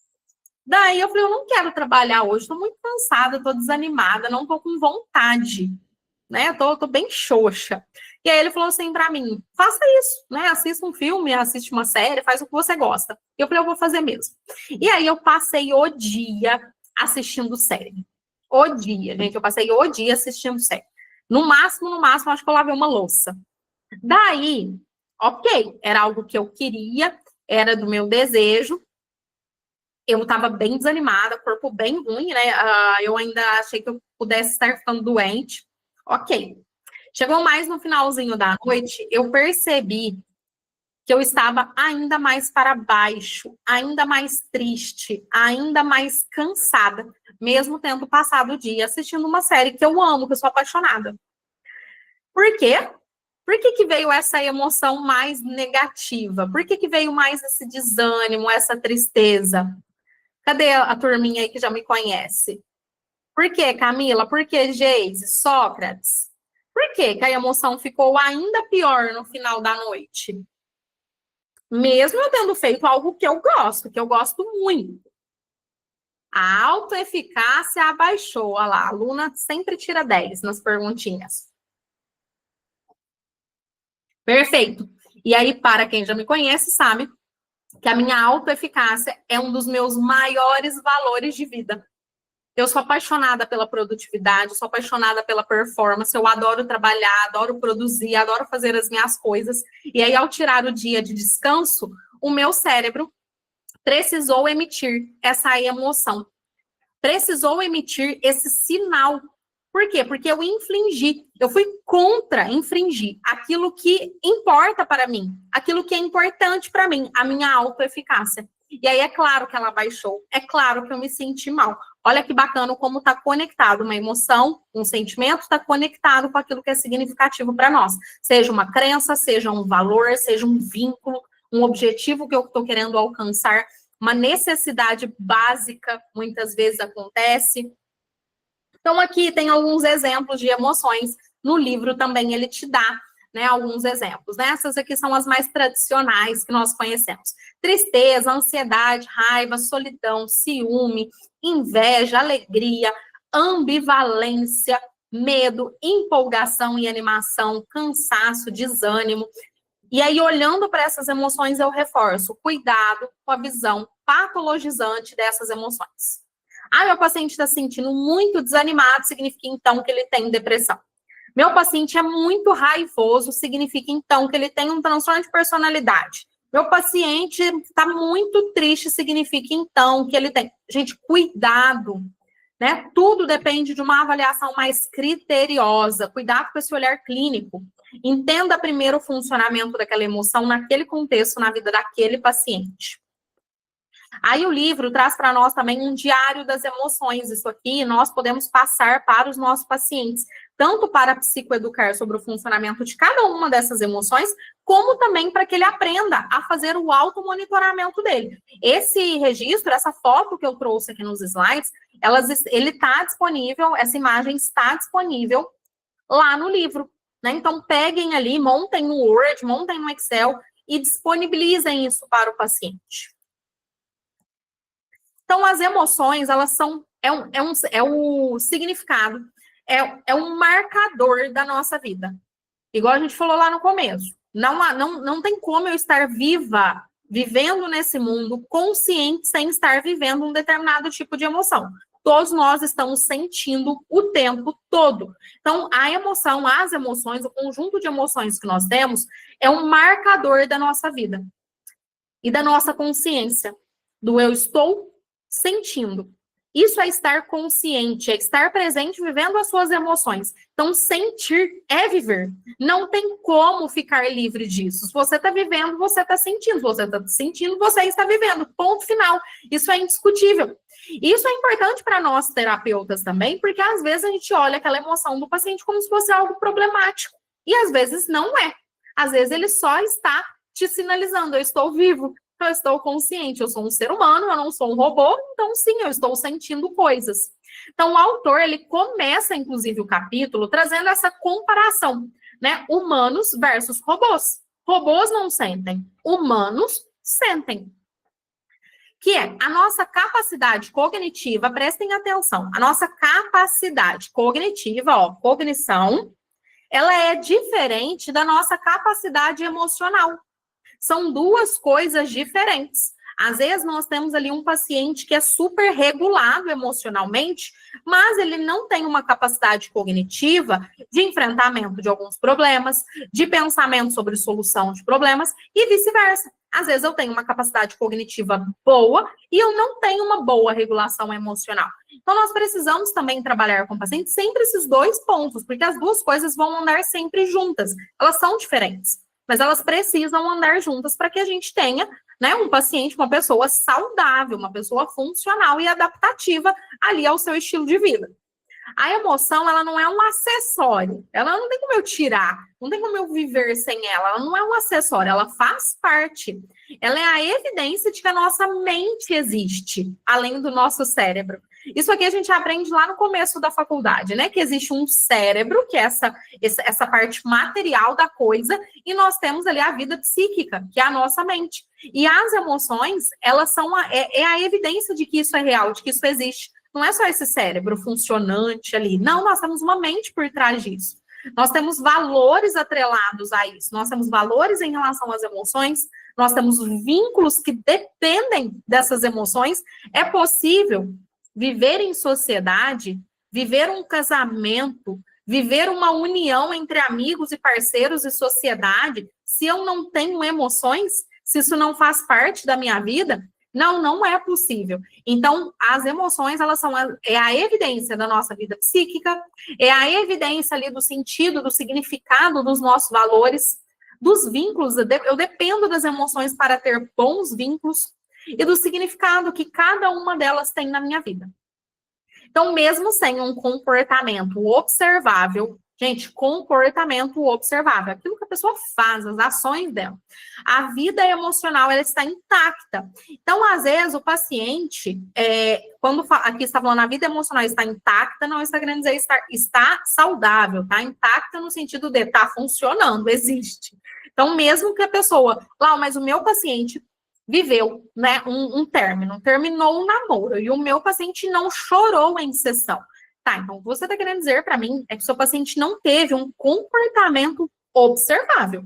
Daí eu falei, eu não quero trabalhar hoje, estou muito cansada, estou desanimada, não estou com vontade, né? Tô bem xoxa. E aí ele falou assim para mim, faça isso, né? Assista um filme, assiste uma série, faz o que você gosta. E eu falei, eu vou fazer mesmo. E aí eu passei o dia assistindo série. O dia, gente, eu passei o dia assistindo série. No máximo, acho que eu lavei uma louça. Daí, ok, era algo que eu queria, era do meu desejo. Eu estava bem desanimada, corpo bem ruim, né? Eu ainda achei que eu pudesse estar ficando doente. Ok. Chegou mais no finalzinho da noite, eu percebi que eu estava ainda mais para baixo, ainda mais triste, ainda mais cansada, mesmo tendo passado o dia assistindo uma série que eu amo, que eu sou apaixonada. Por quê? Por que veio essa emoção mais negativa? Por que veio mais esse desânimo, essa tristeza? Cadê a turminha aí que já me conhece? Por que, Camila? Por que, Geise? Sócrates? Por que a emoção ficou ainda pior no final da noite? Mesmo eu tendo feito algo que eu gosto muito. A autoeficácia abaixou. Olha lá, a aluna sempre tira 10 nas perguntinhas. Perfeito. E aí, para quem já me conhece, sabe que a minha autoeficácia é um dos meus maiores valores de vida. Eu sou apaixonada pela produtividade, sou apaixonada pela performance, eu adoro trabalhar, adoro produzir, adoro fazer as minhas coisas. E aí, ao tirar o dia de descanso, o meu cérebro precisou emitir essa emoção. Precisou emitir esse sinal. Por quê? Porque eu infringi, eu fui contra infringir aquilo que importa para mim, aquilo que é importante para mim, a minha autoeficácia. E aí é claro que ela baixou, é claro que eu me senti mal. Olha que bacana como está conectado uma emoção, um sentimento está conectado com aquilo que é significativo para nós. Seja uma crença, seja um valor, seja um vínculo, um objetivo que eu estou querendo alcançar, uma necessidade básica, muitas vezes acontece. Então, aqui tem alguns exemplos de emoções. No livro também ele te dá, né, alguns exemplos. Né? Essas aqui são as mais tradicionais que nós conhecemos. Tristeza, ansiedade, raiva, solidão, ciúme, inveja, alegria, ambivalência, medo, empolgação e animação, cansaço, desânimo. E aí, olhando para essas emoções, eu reforço, cuidado com a visão patologizante dessas emoções. Meu paciente está se sentindo muito desanimado, significa então que ele tem depressão. Meu paciente é muito raivoso, significa então que ele tem um transtorno de personalidade. Meu paciente está muito triste, significa então que ele tem. Gente, cuidado, né? Tudo depende de uma avaliação mais criteriosa. Cuidado com esse olhar clínico. Entenda primeiro o funcionamento daquela emoção naquele contexto, na vida daquele paciente. Aí o livro traz para nós também um diário das emoções. Isso aqui nós podemos passar para os nossos pacientes, tanto para psicoeducar sobre o funcionamento de cada uma dessas emoções, como também para que ele aprenda a fazer o automonitoramento dele. Esse registro, essa foto que eu trouxe aqui nos slides, ele está disponível, essa imagem está disponível lá no livro, né? Então, peguem ali, montem no Word, montem no Excel e disponibilizem isso para o paciente. Então, as emoções, elas são, é o significado, é um marcador da nossa vida. Igual a gente falou lá no começo. Não tem como eu estar viva, vivendo nesse mundo, consciente, sem estar vivendo um determinado tipo de emoção. Todos nós estamos sentindo o tempo todo. Então, a emoção, as emoções, o conjunto de emoções que nós temos, é um marcador da nossa vida. E da nossa consciência. Do eu estou sentindo. Isso é estar consciente, é estar presente, vivendo as suas emoções. Então, sentir é viver. Não tem como ficar livre disso. Se você está vivendo, você está sentindo. Se você está sentindo, você está vivendo. Ponto final. Isso é indiscutível. Isso é importante para nós terapeutas também, porque às vezes a gente olha aquela emoção do paciente como se fosse algo problemático. E às vezes não é. Às vezes ele só está te sinalizando, eu estou vivo. Eu estou consciente, eu sou um ser humano, eu não sou um robô, então sim, eu estou sentindo coisas. Então o autor, ele começa, inclusive, o capítulo trazendo essa comparação, né? Humanos versus robôs. Robôs não sentem, humanos sentem. Que é a nossa capacidade cognitiva, prestem atenção, a nossa capacidade cognitiva, ó, cognição, ela é diferente da nossa capacidade emocional. São duas coisas diferentes. Às vezes, nós temos ali um paciente que é super regulado emocionalmente, mas ele não tem uma capacidade cognitiva de enfrentamento de alguns problemas, de pensamento sobre solução de problemas e vice-versa. Às vezes, eu tenho uma capacidade cognitiva boa e eu não tenho uma boa regulação emocional. Então, nós precisamos também trabalhar com o paciente sempre esses dois pontos, porque as duas coisas vão andar sempre juntas. Elas são diferentes. Mas elas precisam andar juntas para que a gente tenha, né, um paciente, uma pessoa saudável, uma pessoa funcional e adaptativa ali ao seu estilo de vida. A emoção, ela não é um acessório, ela não tem como eu tirar, não tem como eu viver sem ela, ela não é um acessório, ela faz parte. Ela é a evidência de que a nossa mente existe, além do nosso cérebro. Isso aqui a gente aprende lá no começo da faculdade, né? Que existe um cérebro, que é essa parte material da coisa, e nós temos ali a vida psíquica, que é a nossa mente. E as emoções, elas são a evidência de que isso é real, de que isso existe. Não é só esse cérebro funcionante ali. Não, nós temos uma mente por trás disso. Nós temos valores atrelados a isso. Nós temos valores em relação às emoções. Nós temos vínculos que dependem dessas emoções. É possível viver em sociedade, viver um casamento, viver uma união entre amigos e parceiros e sociedade, se eu não tenho emoções, se isso não faz parte da minha vida? Não é possível. Então, as emoções, elas são a evidência da nossa vida psíquica, é a evidência ali do sentido, do significado dos nossos valores, dos vínculos. Eu dependo das emoções para ter bons vínculos e do significado que cada uma delas tem na minha vida. Então, mesmo sem um comportamento observável, gente, comportamento observável, aquilo que a pessoa faz, as ações dela, a vida emocional, ela está intacta. Então, às vezes, o paciente, quando aqui está falando a vida emocional está intacta, não está querendo dizer está saudável, tá? Intacta no sentido de tá funcionando, existe. Então, mesmo que a pessoa, mas o meu paciente viveu, né, um término, terminou um namoro, e o meu paciente não chorou em sessão. Tá, então o que você está querendo dizer para mim é que o seu paciente não teve um comportamento observável.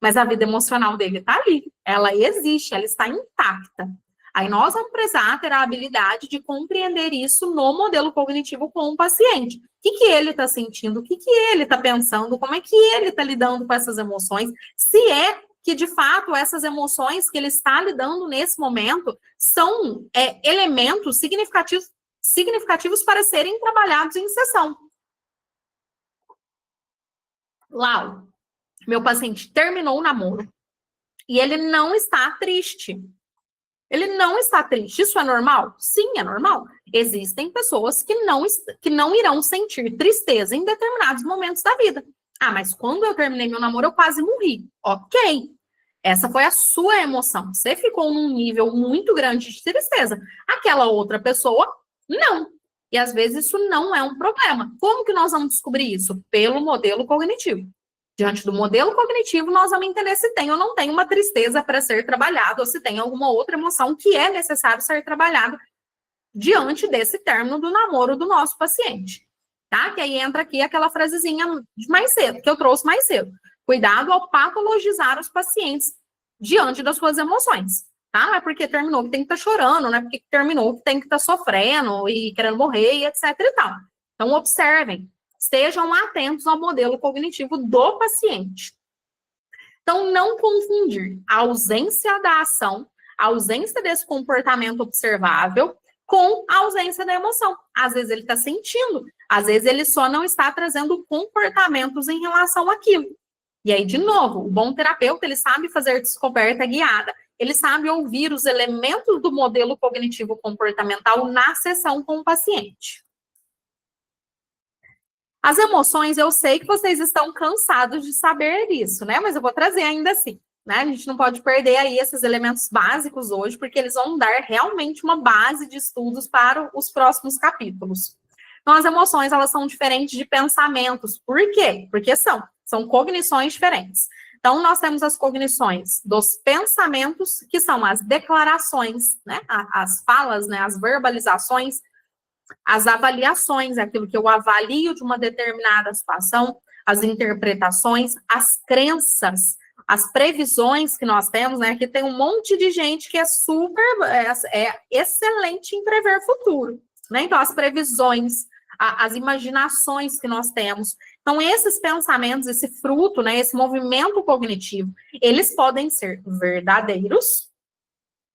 Mas a vida emocional dele está ali, ela existe, ela está intacta. Aí nós vamos precisar ter a habilidade de compreender isso no modelo cognitivo com o paciente. O que ele está sentindo, o que ele está pensando, como é que ele está lidando com essas emoções, se é que, de fato, essas emoções que ele está lidando nesse momento são elementos significativos para serem trabalhados em sessão. Lau, meu paciente terminou o namoro e ele não está triste. Ele não está triste. Isso é normal? Sim, é normal. Existem pessoas que não irão sentir tristeza em determinados momentos da vida. Ah, mas quando eu terminei meu namoro, eu quase morri. Ok. Essa foi a sua emoção. Você ficou num nível muito grande de tristeza. Aquela outra pessoa, não. E às vezes isso não é um problema. Como que nós vamos descobrir isso? Pelo modelo cognitivo. Diante do modelo cognitivo, nós vamos entender se tem ou não tem uma tristeza para ser trabalhada, ou se tem alguma outra emoção que é necessário ser trabalhada diante desse término do namoro do nosso paciente. Tá? Que aí entra aqui aquela frasezinha de mais cedo, que eu trouxe mais cedo. Cuidado ao patologizar os pacientes diante das suas emoções. Tá? Não é porque terminou que tem que estar chorando, não é porque terminou que tem que estar sofrendo e querendo morrer, e etc. e tal. Então, observem. Estejam atentos ao modelo cognitivo do paciente. Então, não confundir a ausência da ação, a ausência desse comportamento observável, com a ausência da emoção. Às vezes ele está sentindo, às vezes ele só não está trazendo comportamentos em relação àquilo. E aí, de novo, o bom terapeuta, ele sabe fazer descoberta guiada, ele sabe ouvir os elementos do modelo cognitivo comportamental na sessão com o paciente. As emoções, eu sei que vocês estão cansados de saber isso, né? Mas eu vou trazer ainda assim, né? A gente não pode perder aí esses elementos básicos hoje, porque eles vão dar realmente uma base de estudos para os próximos capítulos. Então, as emoções, elas são diferentes de pensamentos. Por quê? Porque são cognições diferentes. Então, nós temos as cognições dos pensamentos, que são as declarações, né? As falas, né? As verbalizações, as avaliações, aquilo que eu avalio de uma determinada situação, as interpretações, as crenças, as previsões que nós temos, né? Aqui tem um monte de gente que é excelente em prever futuro, né? Então, as previsões, as imaginações que nós temos. Então, esses pensamentos, esse fruto, né? Esse movimento cognitivo, eles podem ser verdadeiros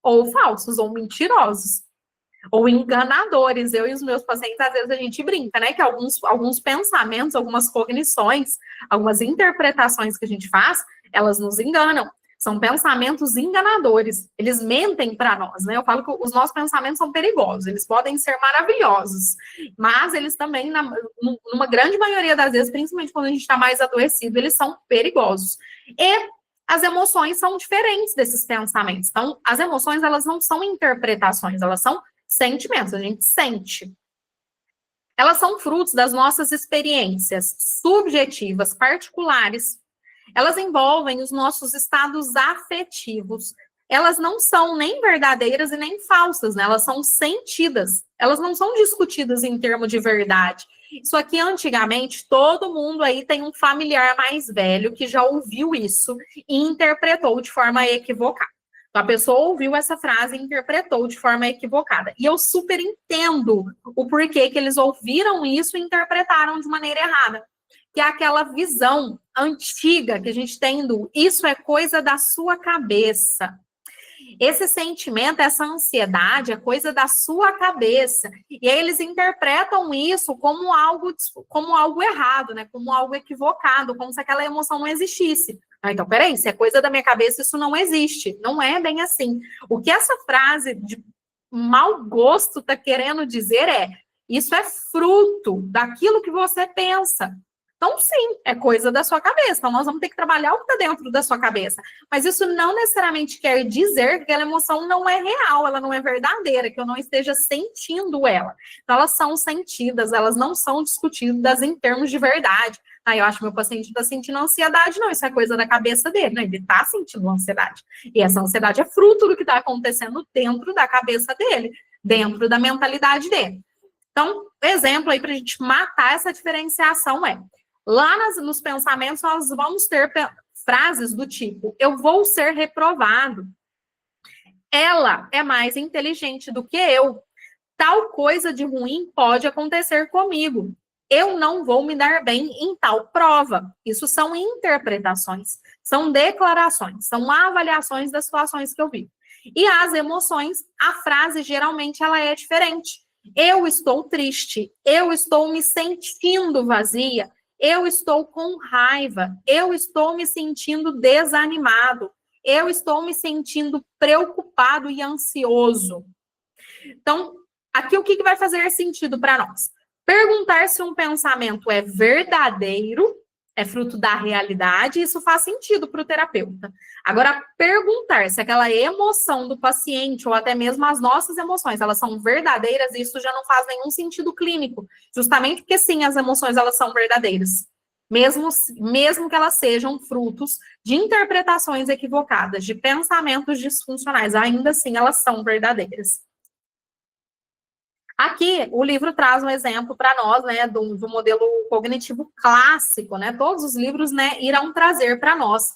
ou falsos, ou mentirosos, ou enganadores. Eu e os meus pacientes, às vezes a gente brinca, né, que alguns pensamentos, algumas cognições, algumas interpretações que a gente faz, elas nos enganam. São pensamentos enganadores. Eles mentem para nós, né? Eu falo que os nossos pensamentos são perigosos. Eles podem ser maravilhosos, mas eles também, numa grande maioria das vezes, principalmente quando a gente está mais adoecido, eles são perigosos. E as emoções são diferentes desses pensamentos. Então, as emoções, elas não são interpretações, elas são sentimentos, a gente sente. Elas são frutos das nossas experiências subjetivas, particulares. Elas envolvem os nossos estados afetivos. Elas não são nem verdadeiras e nem falsas, né? Elas são sentidas. Elas não são discutidas em termos de verdade. Isso aqui, antigamente, todo mundo aí tem um familiar mais velho que já ouviu isso e interpretou de forma equivocada. A pessoa ouviu essa frase e interpretou de forma equivocada. E eu super entendo o porquê que eles ouviram isso e interpretaram de maneira errada. Que é aquela visão antiga que a gente tem do isso é coisa da sua cabeça. Esse sentimento, essa ansiedade é coisa da sua cabeça. E aí eles interpretam isso como algo errado, né? Como algo equivocado, como se aquela emoção não existisse. Então, peraí, se é coisa da minha cabeça, isso não existe. Não é bem assim. O que essa frase de mau gosto está querendo dizer é: isso é fruto daquilo que você pensa. Então, sim, é coisa da sua cabeça. Então, nós vamos ter que trabalhar o que está dentro da sua cabeça. Mas isso não necessariamente quer dizer que aquela emoção não é real, ela não é verdadeira, que eu não esteja sentindo ela. Então, elas são sentidas, elas não são discutidas em termos de verdade. Aí eu acho que meu paciente está sentindo ansiedade. Não, isso é coisa da cabeça dele, né? Ele está sentindo ansiedade. E essa ansiedade é fruto do que está acontecendo dentro da cabeça dele, dentro da mentalidade dele. Então, exemplo aí para a gente matar essa diferenciação é: lá nos pensamentos, nós vamos ter frases do tipo: eu vou ser reprovado. Ela é mais inteligente do que eu. Tal coisa de ruim pode acontecer comigo. eu não vou me dar bem em tal prova. Isso são interpretações, são declarações, são avaliações das situações que eu vivo. E as emoções, a frase geralmente ela é diferente. Eu estou triste, eu estou me sentindo vazia, eu estou com raiva, eu estou me sentindo desanimado, eu estou me sentindo preocupado e ansioso. Então, aqui o que vai fazer sentido para nós? Perguntar se um pensamento é verdadeiro, é fruto da realidade, isso faz sentido para o terapeuta. Agora, perguntar se aquela emoção do paciente, ou até mesmo as nossas emoções, elas são verdadeiras, isso já não faz nenhum sentido clínico. Justamente porque, sim, as emoções, elas são verdadeiras. Mesmo que elas sejam frutos de interpretações equivocadas, de pensamentos disfuncionais, ainda assim, elas são verdadeiras. Aqui, o livro traz um exemplo para nós, né, do modelo cognitivo clássico, né? Todos os livros, né, irão trazer para nós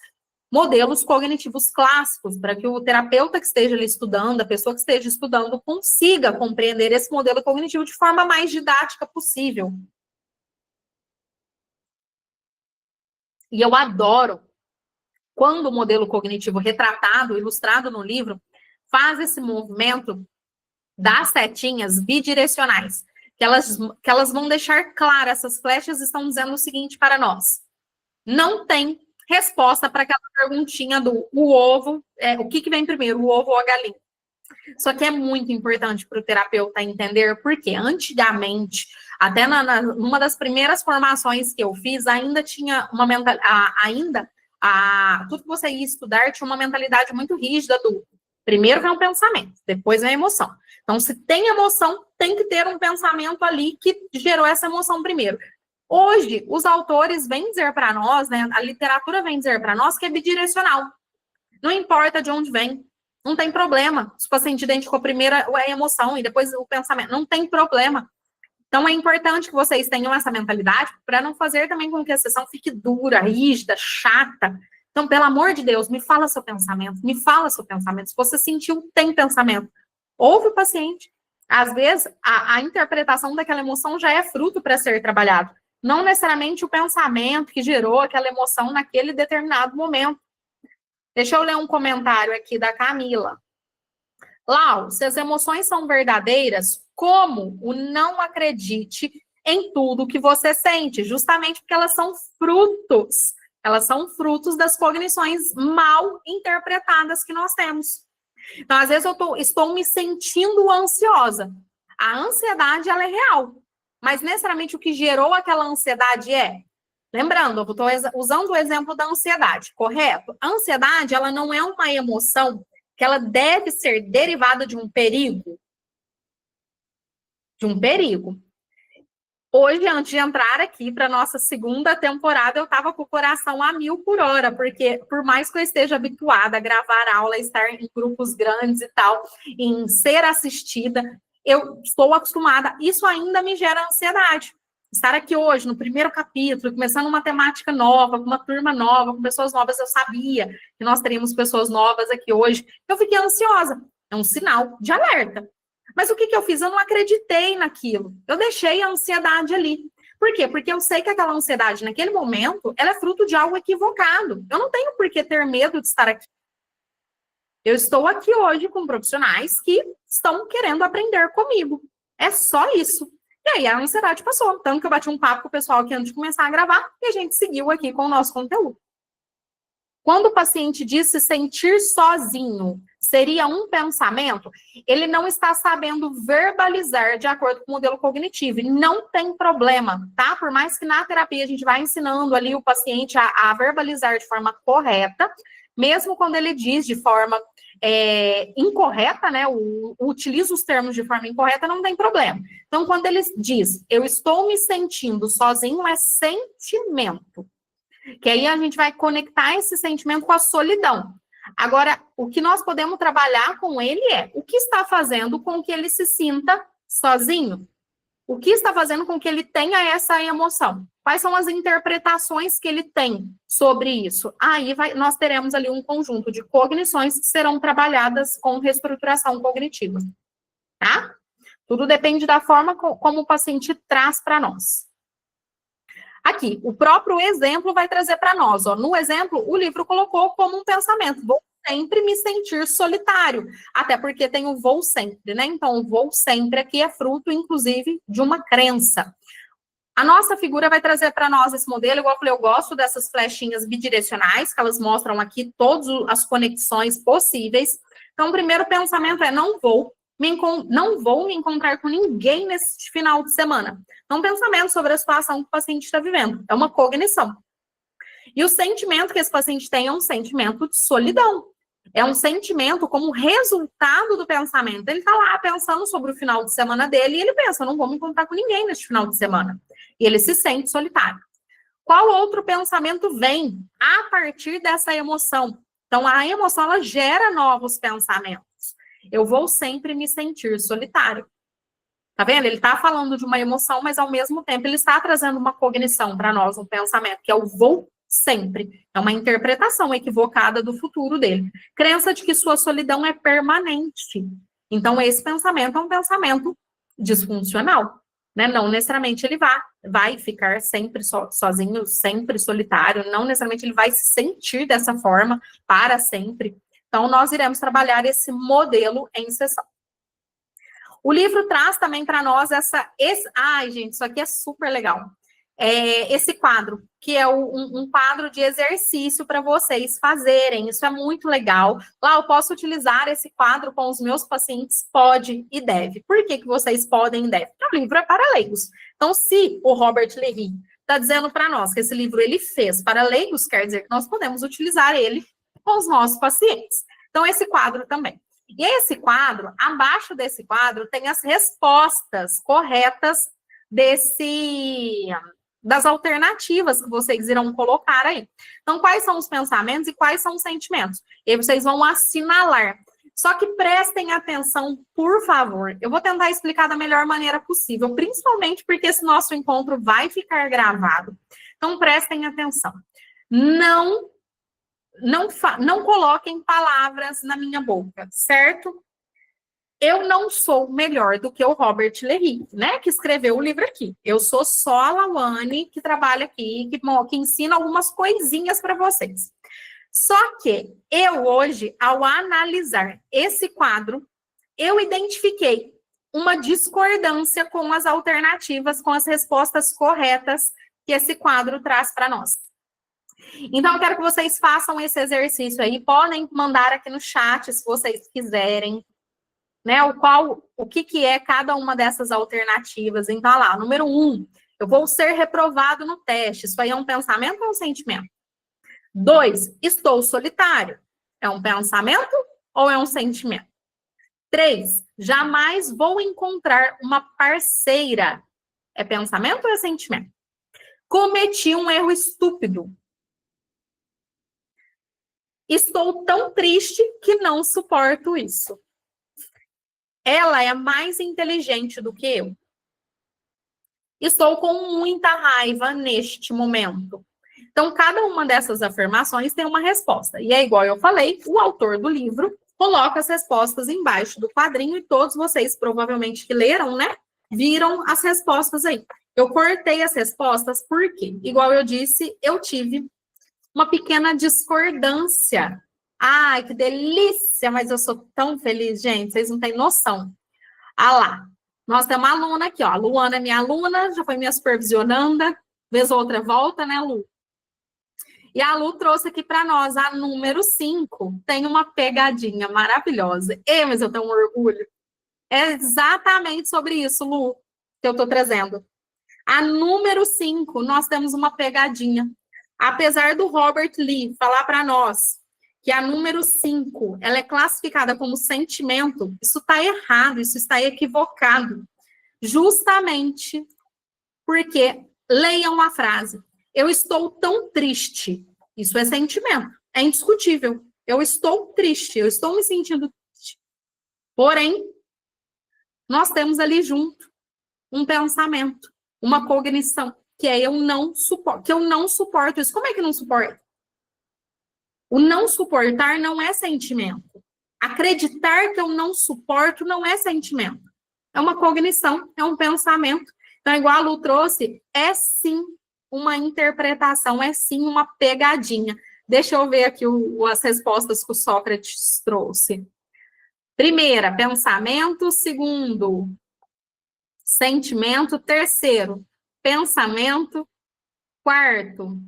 modelos cognitivos clássicos, para que o terapeuta que esteja ali estudando, a pessoa que esteja estudando, consiga compreender esse modelo cognitivo de forma mais didática possível. E eu adoro quando o modelo cognitivo retratado, ilustrado no livro, faz esse movimento das setinhas bidirecionais, que elas vão deixar claro, essas flechas estão dizendo o seguinte para nós: não tem resposta para aquela perguntinha do o ovo, o que vem primeiro, o ovo ou a galinha. Isso aqui é muito importante para o terapeuta entender, porque antigamente, até numa das primeiras formações que eu fiz, ainda tinha uma mentalidade, tudo que você ia estudar tinha uma mentalidade muito rígida do primeiro vem um pensamento, depois vem a emoção. Então, se tem emoção, tem que ter um pensamento ali que gerou essa emoção primeiro. Hoje, os autores vêm dizer para nós, né, a literatura vem dizer para nós que é bidirecional. Não importa de onde vem, não tem problema. Se o paciente identificou primeiro a emoção e depois o pensamento, não tem problema. Então, é importante que vocês tenham essa mentalidade para não fazer também com que a sessão fique dura, rígida, chata. Então, pelo amor de Deus, me fala seu pensamento, me fala seu pensamento. Se você sentiu, tem pensamento. Ouve o paciente. Às vezes, a interpretação daquela emoção já é fruto para ser trabalhado. Não necessariamente o pensamento que gerou aquela emoção naquele determinado momento. Deixa eu ler um comentário aqui da Camila. Lau, se as emoções são verdadeiras, como o não acredite em tudo que você sente? Justamente porque elas são frutos. Elas são frutos das cognições mal interpretadas que nós temos. Então, às vezes, eu estou me sentindo ansiosa. A ansiedade, ela é real. Mas, necessariamente, o que gerou aquela ansiedade é... Lembrando, eu estou usando o exemplo da ansiedade, correto? A ansiedade, ela não é uma emoção que ela deve ser derivada de um perigo. De um perigo. Hoje, antes de entrar aqui para a nossa segunda temporada, eu estava com o coração a 1000 por hora, porque por mais que eu esteja habituada a gravar aula, estar em grupos grandes e tal, em ser assistida, eu estou acostumada. Isso ainda me gera ansiedade. Estar aqui hoje, no primeiro capítulo, começando uma temática nova, com uma turma nova, com pessoas novas, eu sabia que nós teríamos pessoas novas aqui hoje. Eu fiquei ansiosa. É um sinal de alerta. Mas o que eu fiz? Eu não acreditei naquilo. Eu deixei a ansiedade ali. Por quê? Porque eu sei que aquela ansiedade, naquele momento, ela é fruto de algo equivocado. Eu não tenho por que ter medo de estar aqui. Eu estou aqui hoje com profissionais que estão querendo aprender comigo. É só isso. E aí a ansiedade passou. Tanto que eu bati um papo com o pessoal aqui antes de começar a gravar e a gente seguiu aqui com o nosso conteúdo. Quando o paciente diz se sentir sozinho, seria um pensamento, ele não está sabendo verbalizar de acordo com o modelo cognitivo. E não tem problema, tá? Por mais que na terapia a gente vai ensinando ali o paciente a verbalizar de forma correta, mesmo quando ele diz de forma incorreta, né? Utiliza os termos de forma incorreta, não tem problema. Então, quando ele diz, eu estou me sentindo sozinho, é sentimento. Que aí a gente vai conectar esse sentimento com a solidão. Agora, o que nós podemos trabalhar com ele é o que está fazendo com que ele se sinta sozinho? O que está fazendo com que ele tenha essa emoção? Quais são as interpretações que ele tem sobre isso? Aí nós teremos ali um conjunto de cognições que serão trabalhadas com reestruturação cognitiva. Tá? Tudo depende da forma como o paciente traz para nós. Aqui, o próprio exemplo vai trazer para nós. Ó. No exemplo, o livro colocou como um pensamento: vou sempre me sentir solitário. Até porque tem o vou sempre, né? Então, o vou sempre aqui é fruto, inclusive, de uma crença. A nossa figura vai trazer para nós esse modelo, igual eu falei, eu gosto dessas flechinhas bidirecionais, que elas mostram aqui todas as conexões possíveis. Então, o primeiro pensamento é: não vou me encontrar com ninguém nesse final de semana. É um pensamento sobre a situação que o paciente está vivendo. É uma cognição. E o sentimento que esse paciente tem é um sentimento de solidão. É um sentimento como resultado do pensamento. Ele está lá pensando sobre o final de semana dele e ele pensa: não vou me encontrar com ninguém neste final de semana. E ele se sente solitário. Qual outro pensamento vem a partir dessa emoção? Então, a emoção, ela gera novos pensamentos. Eu vou sempre me sentir solitário. Tá vendo? Ele está falando de uma emoção, mas ao mesmo tempo ele está trazendo uma cognição para nós, um pensamento, que é o vou sempre. É uma interpretação equivocada do futuro dele. Crença de que sua solidão é permanente. Então, esse pensamento é um pensamento disfuncional. Né? Não necessariamente ele vai ficar sempre sozinho, sempre solitário. Não necessariamente ele vai se sentir dessa forma para sempre. Então, nós iremos trabalhar esse modelo em sessão. O livro traz também para nós ai, gente, isso aqui é super legal. Esse quadro, que é um quadro de exercício para vocês fazerem. Isso é muito legal. Lá eu posso utilizar esse quadro com os meus pacientes? Pode e deve. Por que vocês podem e devem? Porque o livro é para leigos. Então, se o Robert Lévy está dizendo para nós que esse livro ele fez para leigos, quer dizer que nós podemos utilizar ele com os nossos pacientes. Então, esse quadro também. E esse quadro, abaixo desse quadro, tem as respostas corretas das alternativas que vocês irão colocar aí. Então, quais são os pensamentos e quais são os sentimentos? E aí vocês vão assinalar. Só que prestem atenção, por favor. Eu vou tentar explicar da melhor maneira possível, principalmente porque esse nosso encontro vai ficar gravado. Então, prestem atenção. Não coloquem palavras na minha boca, certo? Eu não sou melhor do que o Robert Lévy, né? Que escreveu o livro aqui. Eu sou só a Lawane, que trabalha aqui, que ensina algumas coisinhas para vocês. Só que eu hoje, ao analisar esse quadro, eu identifiquei uma discordância com as alternativas, com as respostas corretas que esse quadro traz para nós. Então, eu quero que vocês façam esse exercício aí. Podem mandar aqui no chat, se vocês quiserem, né? O que é cada uma dessas alternativas. Então, olha lá, número 1, eu vou ser reprovado no teste. Isso aí é um pensamento ou um sentimento? 2, estou solitário. É um pensamento ou é um sentimento? 3, jamais vou encontrar uma parceira. É pensamento ou é sentimento? Cometi um erro estúpido. Estou tão triste que não suporto isso. Ela é mais inteligente do que eu. Estou com muita raiva neste momento. Então, cada uma dessas afirmações tem uma resposta. E é igual eu falei, o autor do livro coloca as respostas embaixo do quadrinho e todos vocês, provavelmente que leram, né, viram as respostas aí. Eu cortei as respostas porque, igual eu disse, eu tive uma pequena discordância. Ai, que delícia, mas eu sou tão feliz, gente, vocês não têm noção. Ah lá, nós temos uma aluna aqui, ó. A Luana é minha aluna, já foi minha supervisionanda, vez ou outra volta, né, Lu? E a Lu trouxe aqui para nós a número 5. Tem uma pegadinha maravilhosa. Mas eu tenho um orgulho. É exatamente sobre isso, Lu, que eu estou trazendo. A número 5, nós temos uma pegadinha. Apesar do Robert Lee falar para nós que a número 5, ela é classificada como sentimento, isso está errado, isso está equivocado. Justamente porque, leiam a frase, eu estou tão triste. Isso é sentimento, é indiscutível. Eu estou triste, eu estou me sentindo triste. Porém, nós temos ali junto um pensamento, uma cognição, que é eu não suporto isso. Como é que não suporta? O não suportar não é sentimento. Acreditar que eu não suporto não é sentimento. É uma cognição, é um pensamento. Então, igual a Lu trouxe, é sim uma interpretação, é sim uma pegadinha. Deixa eu ver aqui as respostas que o Sócrates trouxe. Primeira, pensamento. Segundo, sentimento. Terceiro, pensamento. Quarto,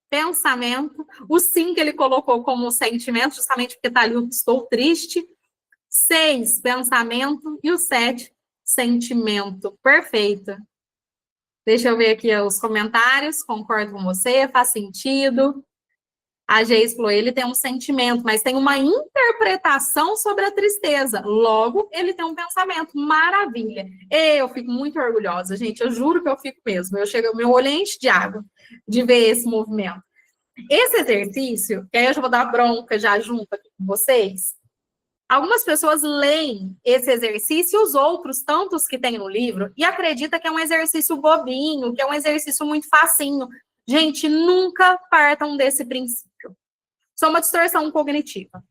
pensamento. O 5 ele colocou como sentimento, justamente porque está ali o estou triste. 6, pensamento. E o 7, sentimento. Perfeito. Deixa eu ver aqui os comentários. Concordo com você, faz sentido. A Geis falou, ele tem um sentimento, mas tem uma interpretação sobre a tristeza. Logo, ele tem um pensamento. Maravilha. Eu fico muito orgulhosa, gente. Eu juro que eu fico mesmo. Meu olho enche de água de ver esse movimento. Esse exercício, que aí eu já vou dar bronca já junto aqui com vocês. Algumas pessoas leem esse exercício e os outros, tantos que tem no livro, e acreditam que é um exercício bobinho, que é um exercício muito facinho. Gente, nunca partam desse princípio. Isso é uma distorção cognitiva.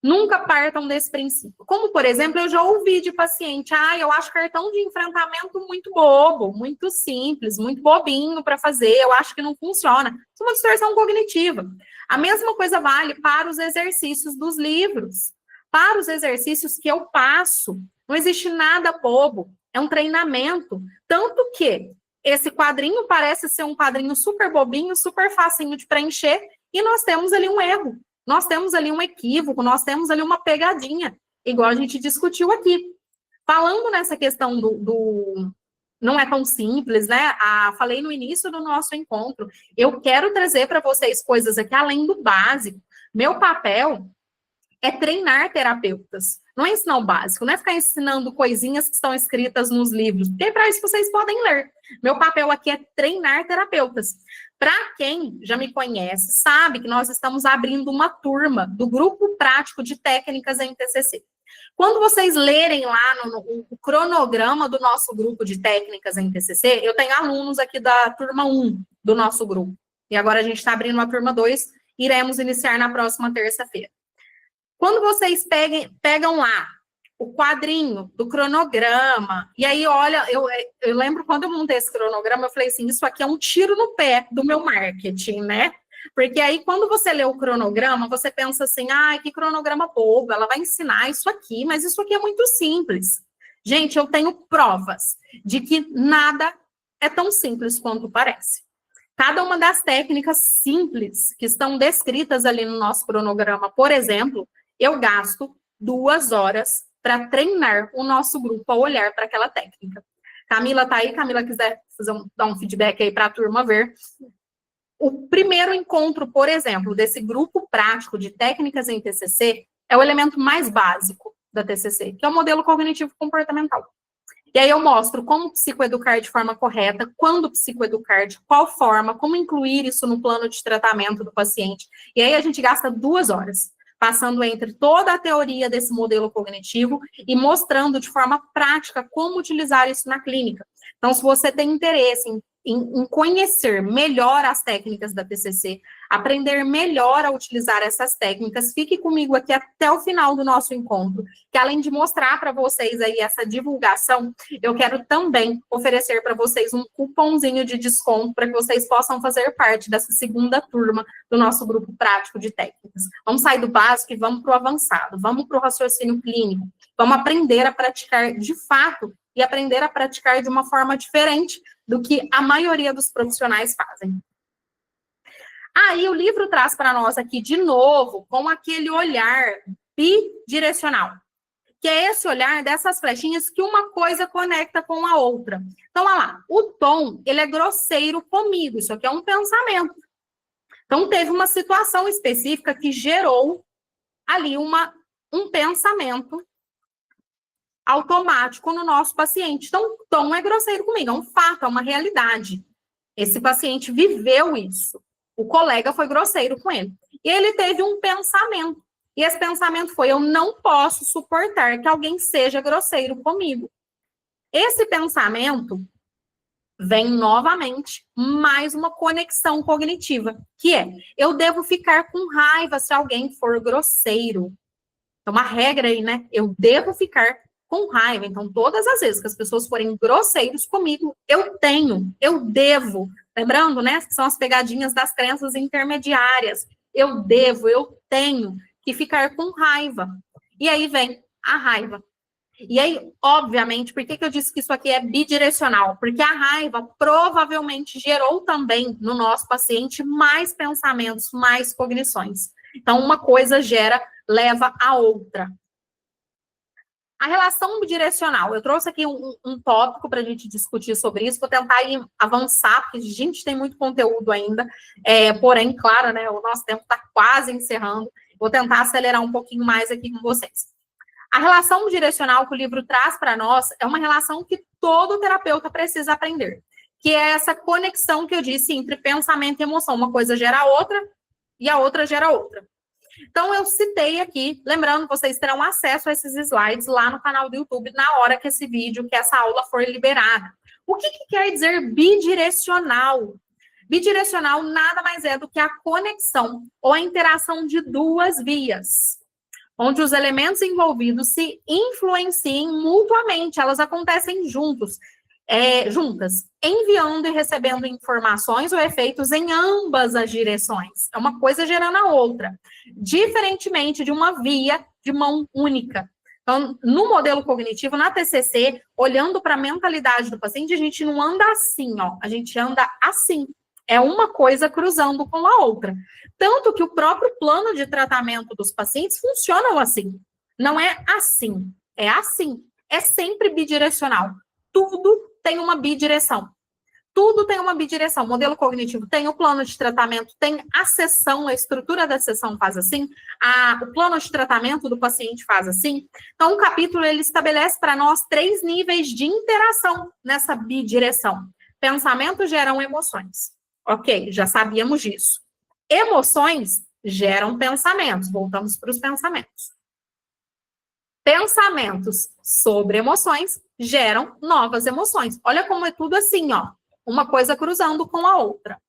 Nunca partam desse princípio. Como, por exemplo, eu já ouvi de paciente, eu acho cartão de enfrentamento muito bobo, muito simples, muito bobinho para fazer, eu acho que não funciona. Isso é uma distorção cognitiva. A mesma coisa vale para os exercícios dos livros. Para os exercícios que eu passo, não existe nada bobo, é um treinamento. Tanto que esse quadrinho parece ser um quadrinho super bobinho, super facinho de preencher, e nós temos ali um erro, nós temos ali um equívoco, nós temos ali uma pegadinha, igual a gente discutiu aqui. Falando nessa questão do não é tão simples, né? Falei no início do nosso encontro, eu quero trazer para vocês coisas aqui além do básico. Meu papel é treinar terapeutas, não é ensinar o básico, não é ficar ensinando coisinhas que estão escritas nos livros, porque para isso vocês podem ler. Meu papel aqui é treinar terapeutas. Para quem já me conhece, sabe que nós estamos abrindo uma turma do Grupo Prático de Técnicas em TCC. Quando vocês lerem lá no cronograma do nosso grupo de técnicas em TCC, eu tenho alunos aqui da turma 1 do nosso grupo. E agora a gente está abrindo uma turma 2, iremos iniciar na próxima terça-feira. Quando vocês pegam lá o quadrinho do cronograma, e aí, olha, eu lembro quando eu montei esse cronograma, eu falei assim, isso aqui é um tiro no pé do meu marketing, né? Porque aí, quando você lê o cronograma, você pensa assim, que cronograma bobo, ela vai ensinar isso aqui, mas isso aqui é muito simples. Gente, eu tenho provas de que nada é tão simples quanto parece. Cada uma das técnicas simples que estão descritas ali no nosso cronograma, por exemplo, eu gasto 2 horas para treinar o nosso grupo a olhar para aquela técnica. Camila está aí, Camila quiser dar um feedback aí para a turma ver. O primeiro encontro, por exemplo, desse grupo prático de técnicas em TCC é o elemento mais básico da TCC, que é o modelo cognitivo comportamental. E aí eu mostro como psicoeducar de forma correta, quando psicoeducar, de qual forma, como incluir isso no plano de tratamento do paciente. E aí a gente gasta 2 horas, passando entre toda a teoria desse modelo cognitivo e mostrando de forma prática como utilizar isso na clínica. Então, se você tem interesse em conhecer melhor as técnicas da TCC, aprender melhor a utilizar essas técnicas, fique comigo aqui até o final do nosso encontro, que além de mostrar para vocês aí essa divulgação, eu quero também oferecer para vocês um cupomzinho de desconto para que vocês possam fazer parte dessa segunda turma do nosso grupo prático de técnicas. Vamos sair do básico e vamos para o avançado, vamos para o raciocínio clínico, vamos aprender a praticar de fato e aprender a praticar de uma forma diferente do que a maioria dos profissionais fazem. Aí o livro traz para nós aqui, de novo, com aquele olhar bidirecional, que é esse olhar dessas flechinhas que uma coisa conecta com a outra. Então, olha lá, o Tom, ele é grosseiro comigo, isso aqui é um pensamento. Então, teve uma situação específica que gerou ali um pensamento automático no nosso paciente. Então, Tom é grosseiro comigo, é um fato, é uma realidade. Esse paciente viveu isso. O colega foi grosseiro com ele. E ele teve um pensamento. E esse pensamento foi, eu não posso suportar que alguém seja grosseiro comigo. Esse pensamento vem novamente mais uma conexão cognitiva, que é, eu devo ficar com raiva se alguém for grosseiro. É uma regra aí, né? Eu devo ficar com com raiva. Então, todas as vezes que as pessoas forem grosseiros comigo, eu devo. Lembrando, né, que são as pegadinhas das crenças intermediárias. Eu tenho que ficar com raiva. E aí vem a raiva. E aí, obviamente, por que eu disse que isso aqui é bidirecional? Porque a raiva provavelmente gerou também no nosso paciente mais pensamentos, mais cognições. Então, uma coisa leva a outra. A relação bidirecional. Eu trouxe aqui um tópico para a gente discutir sobre isso. Vou tentar avançar, porque a gente tem muito conteúdo ainda. Porém, claro, né, o nosso tempo está quase encerrando. Vou tentar acelerar um pouquinho mais aqui com vocês. A relação bidirecional que o livro traz para nós é uma relação que todo terapeuta precisa aprender, que é essa conexão que eu disse entre pensamento e emoção. Uma coisa gera a outra e a outra gera outra. Então, eu citei aqui, lembrando, vocês terão acesso a esses slides lá no canal do YouTube na hora que que essa aula for liberada. O que quer dizer bidirecional? Bidirecional nada mais é do que a conexão ou a interação de duas vias, onde os elementos envolvidos se influenciem mutuamente, elas acontecem juntas, enviando e recebendo informações ou efeitos em ambas as direções. É uma coisa gerando a outra, diferentemente de uma via de mão única. Então, no modelo cognitivo, na TCC, olhando para a mentalidade do paciente, a gente não anda assim, ó, a gente anda assim. É uma coisa cruzando com a outra. Tanto que o próprio plano de tratamento dos pacientes funciona assim. Não é assim, é assim. É sempre bidirecional. Tudo tem uma bidireção. Tudo tem uma bidireção. O modelo cognitivo tem o plano de tratamento, tem a sessão, a estrutura da sessão faz assim, o plano de tratamento do paciente faz assim. Então, o capítulo, ele estabelece para nós 3 níveis de interação nessa bidireção. Pensamentos geram emoções. Ok, já sabíamos disso. Emoções geram pensamentos. Voltamos para os pensamentos. Pensamentos sobre emoções geram novas emoções. Olha como é tudo assim, ó. Uma coisa cruzando com a outra.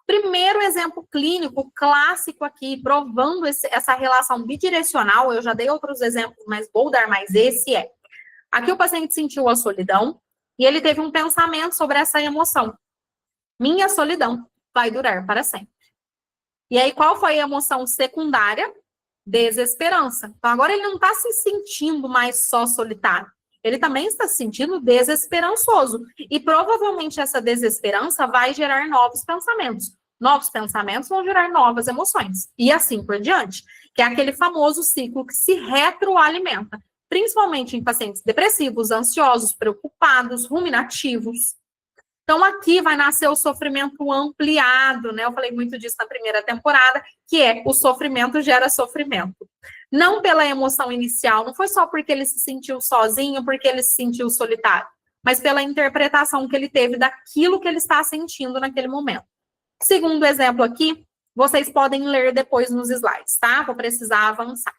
Primeiro exemplo clínico clássico aqui, provando essa relação bidirecional, eu já dei outros exemplos, mas vou dar mais esse aqui o paciente sentiu a solidão e ele teve um pensamento sobre essa emoção. Minha solidão vai durar para sempre. E aí, qual foi a emoção secundária? Desesperança. Então, agora ele não está se sentindo mais só solitário. Ele também está se sentindo desesperançoso. E provavelmente essa desesperança vai gerar novos pensamentos. Novos pensamentos vão gerar novas emoções. E assim por diante. Que é aquele famoso ciclo que se retroalimenta. Principalmente em pacientes depressivos, ansiosos, preocupados, ruminativos. Então, aqui vai nascer o sofrimento ampliado, né? Eu falei muito disso na primeira temporada, que é o sofrimento gera sofrimento. Não pela emoção inicial, não foi só porque ele se sentiu sozinho, porque ele se sentiu solitário, mas pela interpretação que ele teve daquilo que ele está sentindo naquele momento. Segundo exemplo aqui, vocês podem ler depois nos slides, tá? Vou precisar avançar.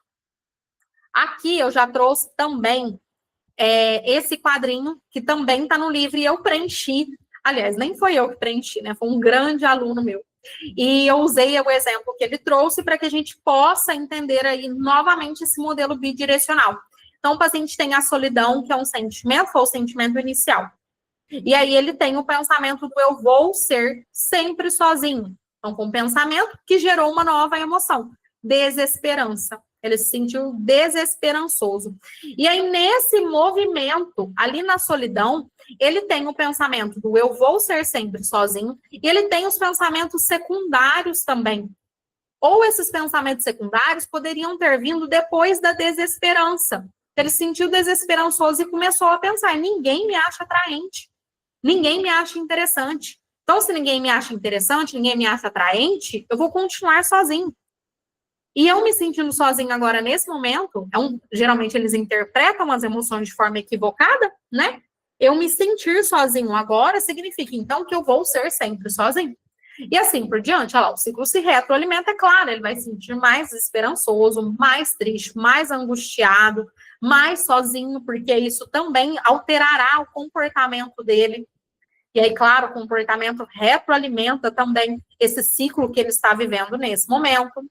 Aqui eu já trouxe também esse quadrinho, que também está no livro, e eu preenchi. Aliás, nem foi eu que preenchi, né? Foi um grande aluno meu. E eu usei o exemplo que ele trouxe para que a gente possa entender aí novamente esse modelo bidirecional. Então, o paciente tem a solidão, que é um sentimento, foi o sentimento inicial. E aí ele tem o pensamento do eu vou ser sempre sozinho. Então, com o pensamento que gerou uma nova emoção, desesperança. Ele se sentiu desesperançoso. E aí, nesse movimento, ali na solidão, ele tem o pensamento do eu vou ser sempre sozinho, e ele tem os pensamentos secundários também. Ou esses pensamentos secundários poderiam ter vindo depois da desesperança. Ele se sentiu desesperançoso e começou a pensar, ninguém me acha atraente, ninguém me acha interessante. Então, se ninguém me acha interessante, ninguém me acha atraente, eu vou continuar sozinho. E eu me sentindo sozinha agora, nesse momento, geralmente eles interpretam as emoções de forma equivocada, né? Eu me sentir sozinho agora significa, então, que eu vou ser sempre sozinho. E assim por diante, olha lá, o ciclo se retroalimenta, é claro, ele vai se sentir mais esperançoso, mais triste, mais angustiado, mais sozinho, porque isso também alterará o comportamento dele. E aí, claro, o comportamento retroalimenta também esse ciclo que ele está vivendo nesse momento.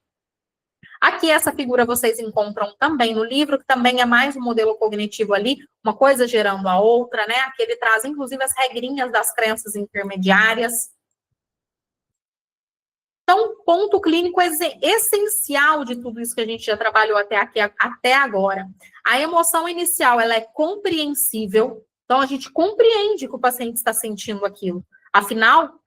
Aqui, essa figura vocês encontram também no livro, que também é mais um modelo cognitivo ali, uma coisa gerando a outra, né? Aqui ele traz, inclusive, as regrinhas das crenças intermediárias. Então, ponto clínico essencial de tudo isso que a gente já trabalhou até aqui, até agora. A emoção inicial, ela é compreensível. Então, a gente compreende que o paciente está sentindo aquilo. Afinal,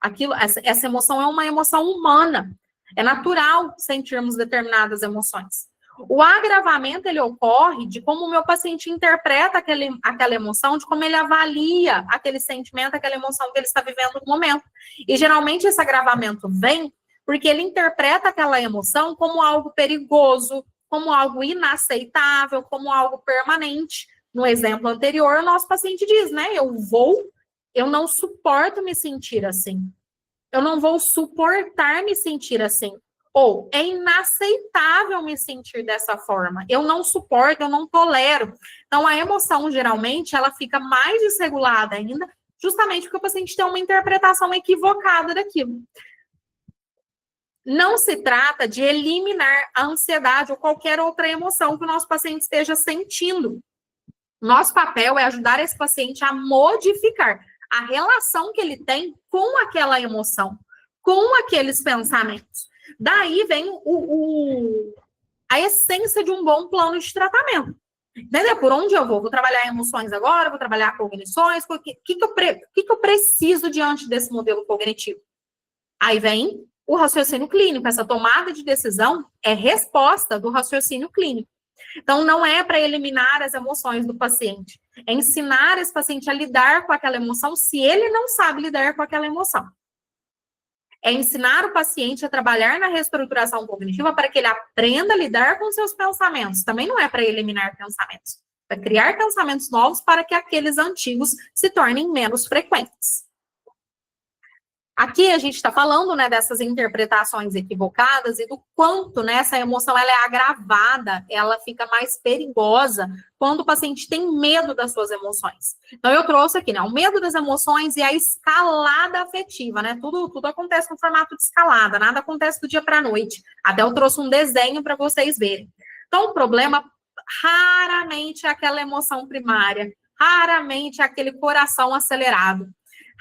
essa emoção é uma emoção humana. É natural sentirmos determinadas emoções. O agravamento, ele ocorre de como o meu paciente interpreta aquela emoção, de como ele avalia aquele sentimento, aquela emoção que ele está vivendo no momento. E, geralmente, esse agravamento vem porque ele interpreta aquela emoção como algo perigoso, como algo inaceitável, como algo permanente. No exemplo anterior, o nosso paciente diz, né? Eu não suporto me sentir assim. Eu não vou suportar me sentir assim. Ou é inaceitável me sentir dessa forma. Eu não suporto, eu não tolero. Então, a emoção, geralmente, ela fica mais desregulada ainda, justamente porque o paciente tem uma interpretação equivocada daquilo. Não se trata de eliminar a ansiedade ou qualquer outra emoção que o nosso paciente esteja sentindo. Nosso papel é ajudar esse paciente a modificar a relação que ele tem com aquela emoção, com aqueles pensamentos. Daí vem a essência de um bom plano de tratamento. Entendeu? Por onde eu vou? Vou trabalhar emoções agora, vou trabalhar cognições, o que eu preciso diante desse modelo cognitivo? Aí vem o raciocínio clínico. Essa tomada de decisão é resposta do raciocínio clínico. Então, não é para eliminar as emoções do paciente. É ensinar esse paciente a lidar com aquela emoção se ele não sabe lidar com aquela emoção. É ensinar o paciente a trabalhar na reestruturação cognitiva para que ele aprenda a lidar com seus pensamentos. Também não é para eliminar pensamentos. É criar pensamentos novos para que aqueles antigos se tornem menos frequentes. Aqui a gente está falando, né, dessas interpretações equivocadas e do quanto, né, essa emoção ela é agravada, ela fica mais perigosa quando o paciente tem medo das suas emoções. Então, eu trouxe aqui, né, o medo das emoções e a escalada afetiva, né, tudo acontece no formato de escalada, nada acontece do dia para a noite. Até eu trouxe um desenho para vocês verem. Então, o problema raramente é aquela emoção primária, raramente é aquele coração acelerado.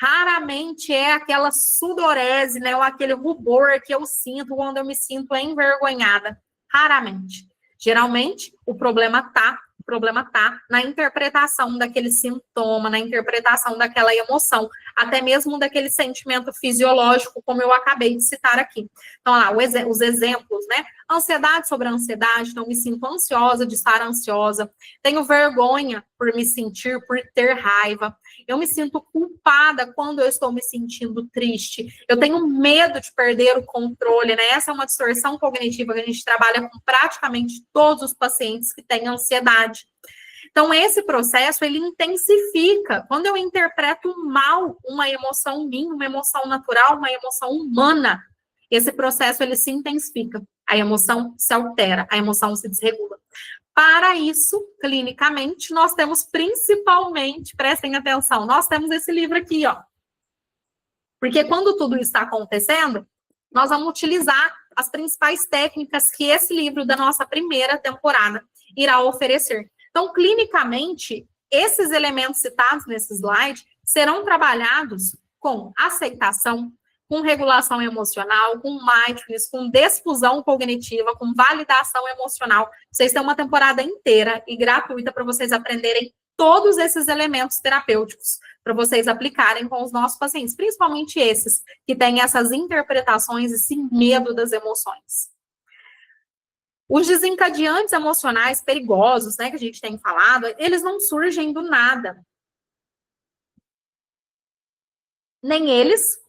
Raramente é aquela sudorese, né, ou aquele rubor que eu sinto quando eu me sinto envergonhada. Raramente. Geralmente, o problema tá na interpretação daquele sintoma, na interpretação daquela emoção, até mesmo daquele sentimento fisiológico, como eu acabei de citar aqui. Então, lá, os exemplos, né? Ansiedade sobre ansiedade, então me sinto ansiosa de estar ansiosa, tenho vergonha por me sentir, por ter raiva, eu me sinto culpada quando eu estou me sentindo triste, eu tenho medo de perder o controle, né? Essa é uma distorção cognitiva que a gente trabalha com praticamente todos os pacientes que têm ansiedade. Então, esse processo, ele intensifica. Quando eu interpreto mal uma emoção minha, uma emoção natural, uma emoção humana, esse processo, ele se intensifica. A emoção se altera, a emoção se desregula. Para isso, clinicamente, nós temos principalmente, prestem atenção, nós temos esse livro aqui, ó. Porque quando tudo está acontecendo, nós vamos utilizar as principais técnicas que esse livro da nossa primeira temporada irá oferecer. Então, clinicamente, esses elementos citados nesse slide serão trabalhados com aceitação, com regulação emocional, com mindfulness, com difusão cognitiva, com validação emocional. Vocês têm uma temporada inteira e gratuita para vocês aprenderem todos esses elementos terapêuticos, para vocês aplicarem com os nossos pacientes, principalmente esses que têm essas interpretações, esse medo das emoções. Os desencadeantes emocionais perigosos, né, que a gente tem falado, eles não surgem do nada. Nem eles,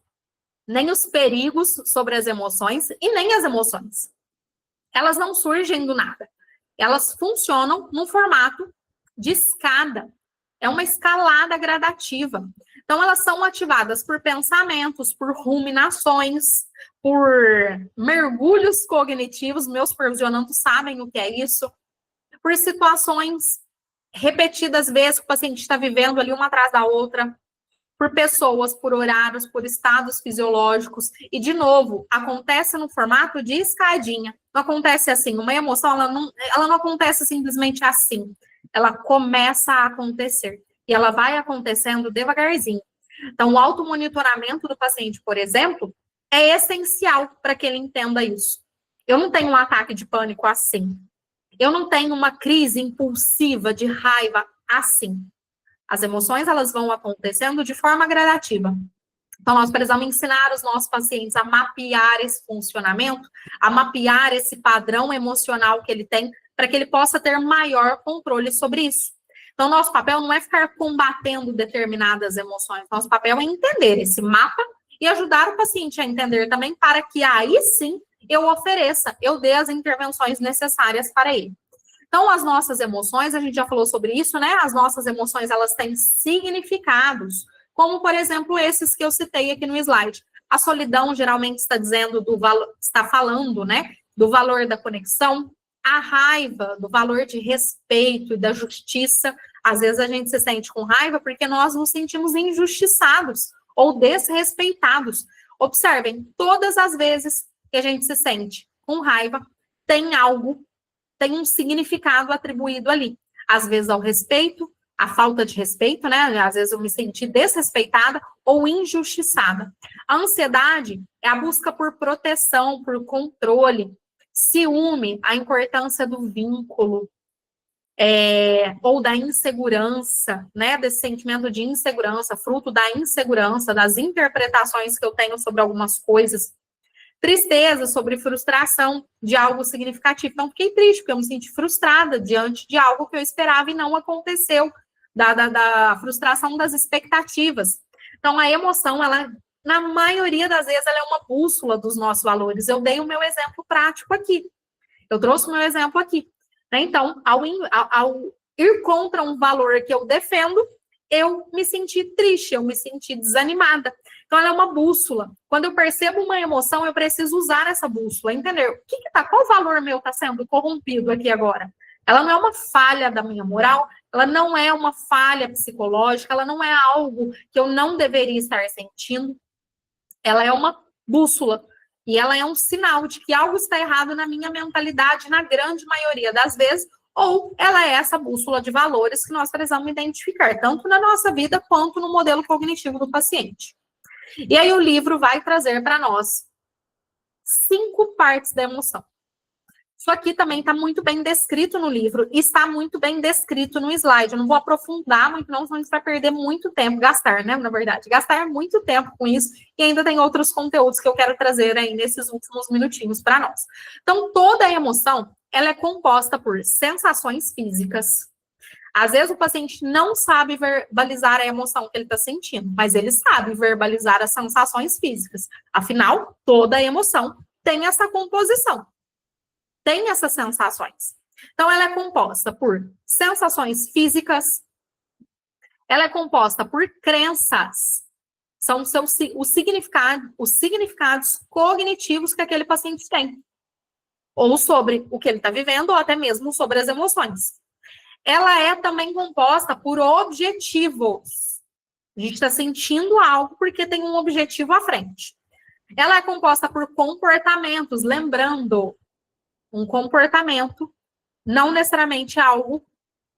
nem os perigos sobre as emoções e nem as emoções. Elas não surgem do nada. Elas funcionam no formato de escada. É uma escalada gradativa. Então, elas são ativadas por pensamentos, por ruminações, por mergulhos cognitivos. Meus supervisionandos sabem o que é isso. Por situações repetidas vezes que o paciente está vivendo ali uma atrás da outra. por pessoas, por horários, por estados fisiológicos. E, de novo, acontece no formato de escadinha. Não acontece assim. Uma emoção, ela não acontece simplesmente assim. Ela começa a acontecer. E ela vai acontecendo devagarzinho. Então, o automonitoramento do paciente, por exemplo, é essencial para que ele entenda isso. Eu não tenho um ataque de pânico assim. Eu não tenho uma crise impulsiva de raiva assim. As emoções, elas vão acontecendo de forma gradativa. Então, nós precisamos ensinar os nossos pacientes a mapear esse funcionamento, a mapear esse padrão emocional que ele tem, para que ele possa ter maior controle sobre isso. Então, nosso papel não é ficar combatendo determinadas emoções. Nosso papel é entender esse mapa e ajudar o paciente a entender também, para que aí sim eu ofereça, eu dê as intervenções necessárias para ele. Então, as nossas emoções, a gente já falou sobre isso, né? As nossas emoções, elas têm significados, como, por exemplo, esses que eu citei aqui no slide. A solidão geralmente está dizendo do valor, está falando, né? Do valor da conexão. A raiva, do valor de respeito e da justiça. Às vezes a gente se sente com raiva porque nós nos sentimos injustiçados ou desrespeitados. Observem, todas as vezes que a gente se sente com raiva, tem algo, tem um significado atribuído ali. Às vezes ao respeito, a falta de respeito, né? Às vezes eu me senti desrespeitada ou injustiçada. A ansiedade é a busca por proteção, por controle. Ciúme, a importância do vínculo, ou da insegurança, né? Desse sentimento de insegurança, fruto da insegurança, das interpretações que eu tenho sobre algumas coisas. Tristeza, sobre frustração de algo significativo. Então, fiquei triste, porque eu me senti frustrada diante de algo que eu esperava e não aconteceu, da frustração das expectativas. Então, a emoção, ela, na maioria das vezes, ela é uma bússola dos nossos valores. Eu dei o meu exemplo prático aqui. Eu trouxe o meu exemplo aqui. Então, ao ir contra um valor que eu defendo, eu me senti triste, eu me senti desanimada. Então, ela é uma bússola. Quando eu percebo uma emoção, eu preciso usar essa bússola, entender qual valor meu está sendo corrompido aqui agora. Ela não é uma falha da minha moral, ela não é uma falha psicológica, ela não é algo que eu não deveria estar sentindo. Ela é uma bússola. E ela é um sinal de que algo está errado na minha mentalidade, na grande maioria das vezes, ou ela é essa bússola de valores que nós precisamos identificar, tanto na nossa vida quanto no modelo cognitivo do paciente. E aí o livro vai trazer para nós 5 partes da emoção. Isso aqui também está muito bem descrito no livro e está muito bem descrito no slide. Eu não vou aprofundar muito não, senão a gente vai perder muito tempo, gastar, né, na verdade. Gastar muito tempo com isso e ainda tem outros conteúdos que eu quero trazer aí nesses últimos minutinhos para nós. Então, toda a emoção, ela é composta por sensações físicas. Às vezes o paciente não sabe verbalizar a emoção que ele está sentindo, mas ele sabe verbalizar as sensações físicas. Afinal, toda a emoção tem essa composição. Tem essas sensações. Então, ela é composta por sensações físicas, ela é composta por crenças, são os significados cognitivos que aquele paciente tem, ou sobre o que ele está vivendo, ou até mesmo sobre as emoções. Ela é também composta por objetivos. A gente está sentindo algo porque tem um objetivo à frente. Ela é composta por comportamentos, lembrando, um comportamento não necessariamente algo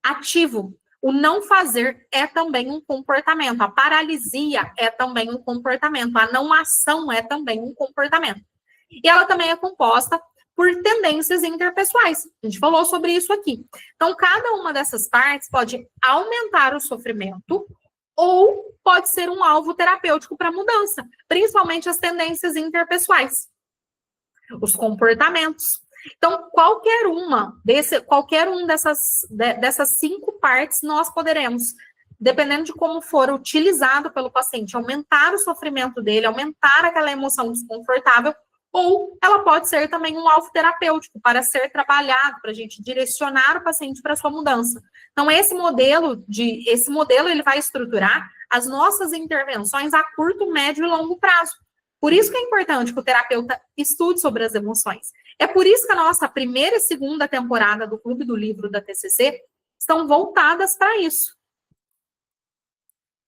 ativo. O não fazer é também um comportamento. A paralisia é também um comportamento. A não ação é também um comportamento. E ela também é composta por tendências interpessoais. A gente falou sobre isso aqui. Então, cada uma dessas partes pode aumentar o sofrimento ou pode ser um alvo terapêutico para mudança, principalmente as tendências interpessoais, os comportamentos. Então, qualquer um dessas 5 partes, nós poderemos, dependendo de como for utilizado pelo paciente, aumentar o sofrimento dele, aumentar aquela emoção desconfortável, ou ela pode ser também um alvo terapêutico para ser trabalhado, para a gente direcionar o paciente para a sua mudança. Então, esse modelo ele vai estruturar as nossas intervenções a curto, médio e longo prazo. Por isso que é importante que o terapeuta estude sobre as emoções. É por isso que a nossa primeira e segunda temporada do Clube do Livro da TCC estão voltadas para isso.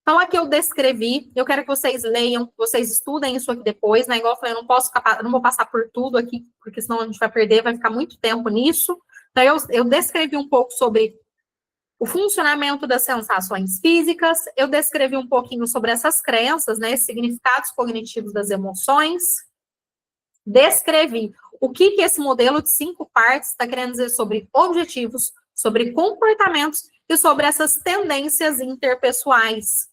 Então, aqui eu descrevi, eu quero que vocês leiam, que vocês estudem isso aqui depois, né? Igual eu falei, eu não vou passar por tudo aqui, porque senão a gente vai perder, vai ficar muito tempo nisso. Então, eu descrevi um pouco sobre o funcionamento das sensações físicas, eu descrevi um pouquinho sobre essas crenças, né? Significados cognitivos das emoções. Descrevi o que esse modelo de 5 partes está querendo dizer sobre objetivos, sobre comportamentos e sobre essas tendências interpessoais.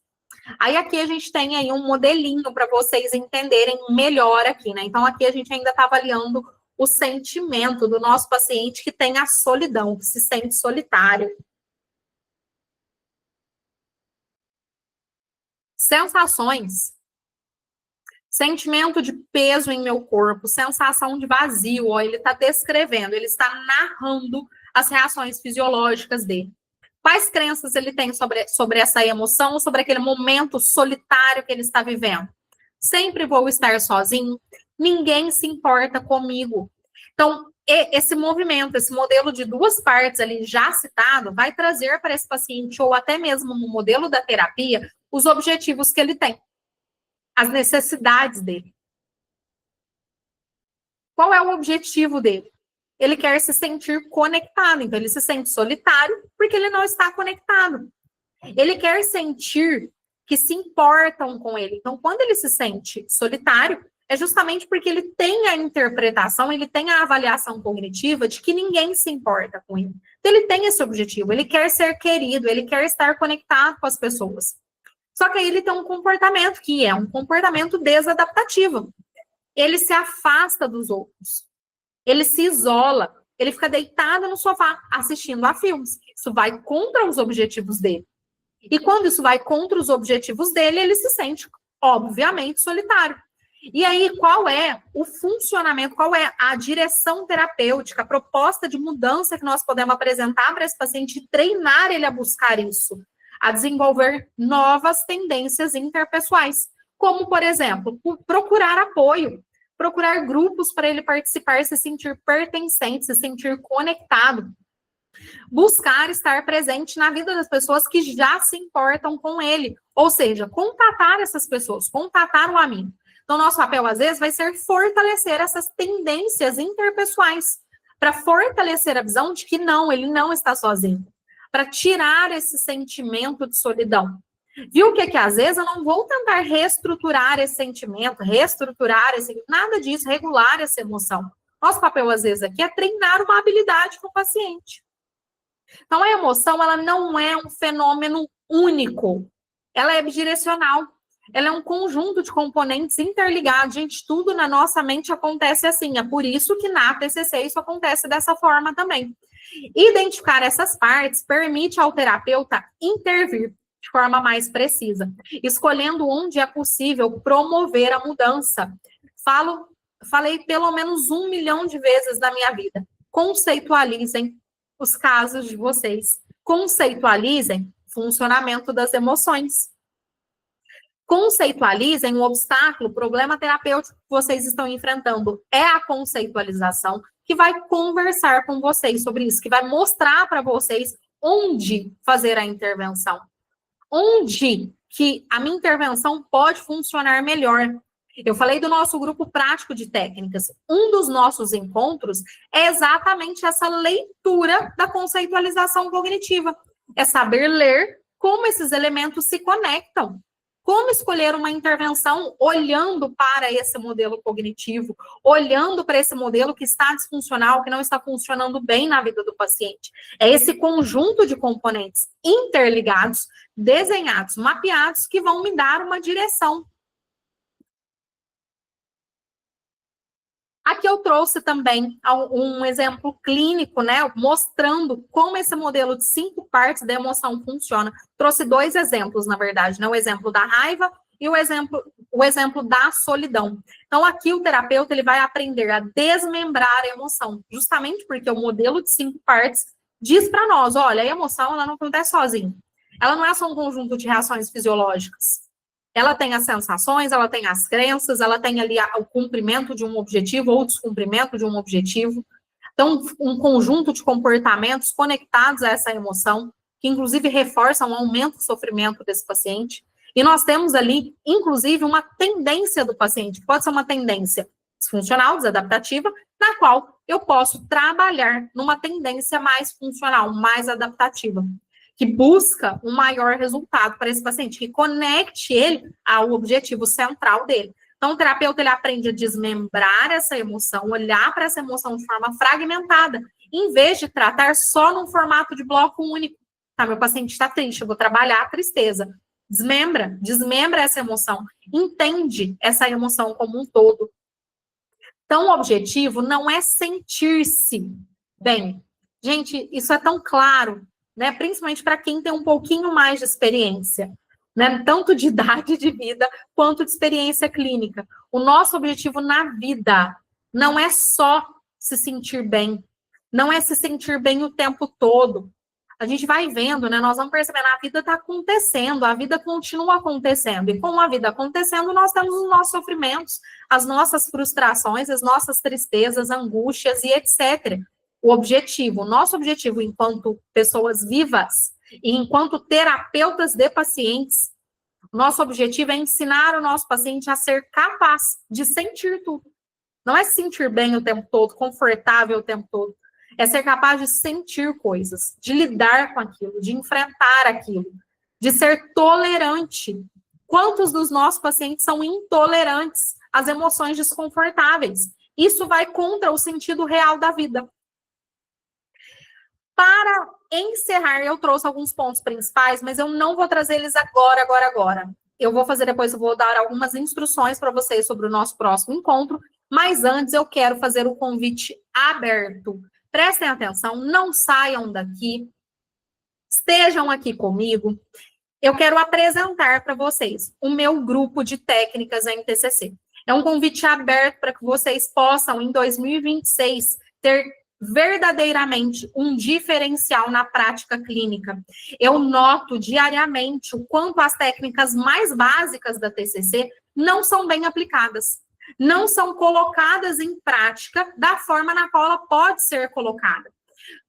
Aí aqui a gente tem aí um modelinho para vocês entenderem melhor aqui, né? Então aqui a gente ainda está avaliando o sentimento do nosso paciente que tem a solidão, que se sente solitário. Sensações. Sentimento de peso em meu corpo, sensação de vazio, ó, ele está descrevendo, ele está narrando as reações fisiológicas dele. Quais crenças ele tem sobre essa emoção, sobre aquele momento solitário que ele está vivendo? Sempre vou estar sozinho, ninguém se importa comigo. Então, esse movimento, esse modelo de 2 partes ali já citado, vai trazer para esse paciente, ou até mesmo no modelo da terapia, os objetivos que ele tem, as necessidades dele. Qual é o objetivo dele? Ele quer se sentir conectado, então ele se sente solitário porque ele não está conectado. Ele quer sentir que se importam com ele. Então, quando ele se sente solitário, é justamente porque ele tem a interpretação, ele tem a avaliação cognitiva de que ninguém se importa com ele. Então, ele tem esse objetivo, ele quer ser querido, ele quer estar conectado com as pessoas. Só que aí ele tem um comportamento que é um comportamento desadaptativo. Ele se afasta dos outros. Ele se isola. Ele fica deitado no sofá assistindo a filmes. Isso vai contra os objetivos dele. E quando isso vai contra os objetivos dele, ele se sente, obviamente, solitário. E aí, qual é o funcionamento, qual é a direção terapêutica, a proposta de mudança que nós podemos apresentar para esse paciente e treinar ele a buscar isso? A desenvolver novas tendências interpessoais, como, por exemplo, procurar apoio, procurar grupos para ele participar, se sentir pertencente, se sentir conectado, buscar estar presente na vida das pessoas que já se importam com ele, ou seja, contatar essas pessoas, contatar um amigo. Então, nosso papel, às vezes, vai ser fortalecer essas tendências interpessoais, para fortalecer a visão de que não, ele não está sozinho, para tirar esse sentimento de solidão. Viu que às vezes eu não vou tentar reestruturar esse sentimento, nada disso, regular essa emoção. Nosso papel, às vezes, aqui é treinar uma habilidade com o paciente. Então, a emoção, ela não é um fenômeno único, ela é bidirecional. Ela é um conjunto de componentes interligados. Gente, tudo na nossa mente acontece assim. É por isso que na TCC isso acontece dessa forma também. Identificar essas partes permite ao terapeuta intervir de forma mais precisa, escolhendo onde é possível promover a mudança. Falei pelo menos 1 milhão de vezes na minha vida. Conceitualizem os casos de vocês. Conceitualizem o funcionamento das emoções. Conceitualizem o obstáculo, o problema terapêutico que vocês estão enfrentando. É a conceitualização que vai conversar com vocês sobre isso, que vai mostrar para vocês onde fazer a intervenção. Onde que a minha intervenção pode funcionar melhor. Eu falei do nosso grupo prático de técnicas. Um dos nossos encontros é exatamente essa leitura da conceitualização cognitiva. É saber ler como esses elementos se conectam. Como escolher uma intervenção olhando para esse modelo cognitivo, olhando para esse modelo que está disfuncional, que não está funcionando bem na vida do paciente. É esse conjunto de componentes interligados, desenhados, mapeados, que vão me dar uma direção. Aqui eu trouxe também um exemplo clínico, né, mostrando como esse modelo de 5 partes da emoção funciona. Trouxe 2 exemplos, na verdade, né, o exemplo da raiva e o exemplo da solidão. Então, aqui o terapeuta ele vai aprender a desmembrar a emoção, justamente porque o modelo de 5 partes diz para nós, olha, a emoção ela não acontece sozinha. Ela não é só um conjunto de reações fisiológicas. Ela tem as sensações, ela tem as crenças, ela tem ali o cumprimento de um objetivo ou o descumprimento de um objetivo. Então, um conjunto de comportamentos conectados a essa emoção, que inclusive reforçam o aumento do sofrimento desse paciente. E nós temos ali, inclusive, uma tendência do paciente, que pode ser uma tendência disfuncional, desadaptativa, na qual eu posso trabalhar numa tendência mais funcional, mais adaptativa, que busca um maior resultado para esse paciente, que conecte ele ao objetivo central dele. Então, o terapeuta ele aprende a desmembrar essa emoção, olhar para essa emoção de forma fragmentada, em vez de tratar só num formato de bloco único. Tá, meu paciente está triste, eu vou trabalhar a tristeza. Desmembra essa emoção, entende essa emoção como um todo. Então, o objetivo não é sentir-se bem. Gente, isso é tão claro, né? Principalmente para quem tem um pouquinho mais de experiência, né? Tanto de idade de vida quanto de experiência clínica. O nosso objetivo na vida não é só se sentir bem, não é se sentir bem o tempo todo. A gente vai vendo, né? Nós vamos percebendo, a vida está acontecendo, a vida continua acontecendo. E com a vida acontecendo, nós temos os nossos sofrimentos, as nossas frustrações, as nossas tristezas, angústias e etc. O nosso objetivo enquanto pessoas vivas e enquanto terapeutas de pacientes, nosso objetivo é ensinar o nosso paciente a ser capaz de sentir tudo. Não é se sentir bem o tempo todo, confortável o tempo todo. É ser capaz de sentir coisas, de lidar com aquilo, de enfrentar aquilo, de ser tolerante. Quantos dos nossos pacientes são intolerantes às emoções desconfortáveis? Isso vai contra o sentido real da vida. Para encerrar, eu trouxe alguns pontos principais, mas eu não vou trazer eles agora. Eu vou fazer depois, eu vou dar algumas instruções para vocês sobre o nosso próximo encontro, mas antes eu quero fazer o convite aberto. Prestem atenção, não saiam daqui, estejam aqui comigo. Eu quero apresentar para vocês o meu grupo de técnicas em TCC. É um convite aberto para que vocês possam, em 2026, ter verdadeiramente um diferencial na prática clínica. Eu noto diariamente o quanto as técnicas mais básicas da TCC não são bem aplicadas. Não são colocadas em prática da forma na qual ela pode ser colocada.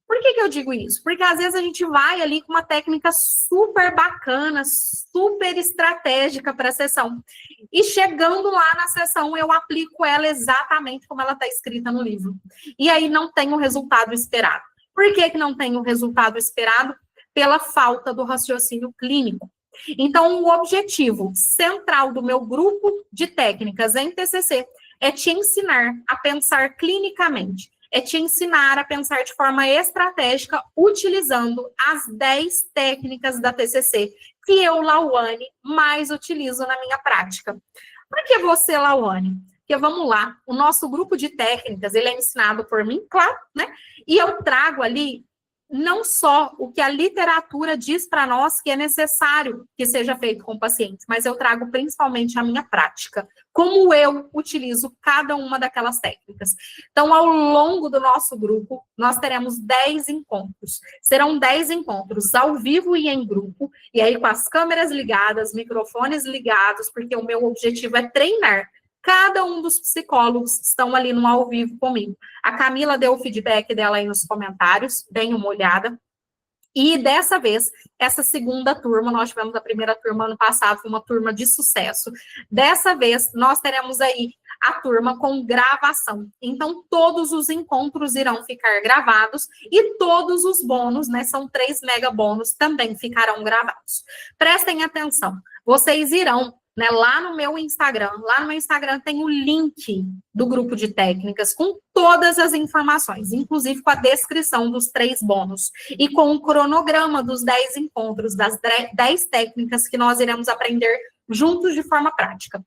Por que eu digo isso? Porque às vezes a gente vai ali com uma técnica super bacana, super estratégica para a sessão. E chegando lá na sessão, eu aplico ela exatamente como ela está escrita no livro. E aí não tem o resultado esperado. Por que não tem o resultado esperado? Pela falta do raciocínio clínico. Então, o objetivo central do meu grupo de técnicas em TCC é te ensinar a pensar clinicamente, é te ensinar a pensar de forma estratégica, utilizando as 10 técnicas da TCC, que eu, Lauane, mais utilizo na minha prática. Por que você, Lauane? Porque, vamos lá, o nosso grupo de técnicas, ele é ensinado por mim, claro, né? E eu trago ali não só o que a literatura diz para nós que é necessário que seja feito com pacientes, mas eu trago principalmente a minha prática, como eu utilizo cada uma daquelas técnicas. Então, ao longo do nosso grupo, nós teremos 10 encontros. Serão 10 encontros ao vivo e em grupo, e aí com as câmeras ligadas, microfones ligados, porque o meu objetivo é treinar. Cada um dos psicólogos estão ali no ao vivo comigo. A Camila deu o feedback dela aí nos comentários, deem uma olhada. E dessa vez, essa segunda turma, nós tivemos a primeira turma ano passado, foi uma turma de sucesso. Dessa vez, nós teremos aí a turma com gravação. Então, todos os encontros irão ficar gravados e todos os bônus, né, são 3 mega bônus, também ficarão gravados. Prestem atenção, vocês irão, né, lá no meu Instagram tem o link do grupo de técnicas com todas as informações, inclusive com a descrição dos 3 bônus e com o cronograma dos 10 encontros, das 10 técnicas que nós iremos aprender juntos de forma prática.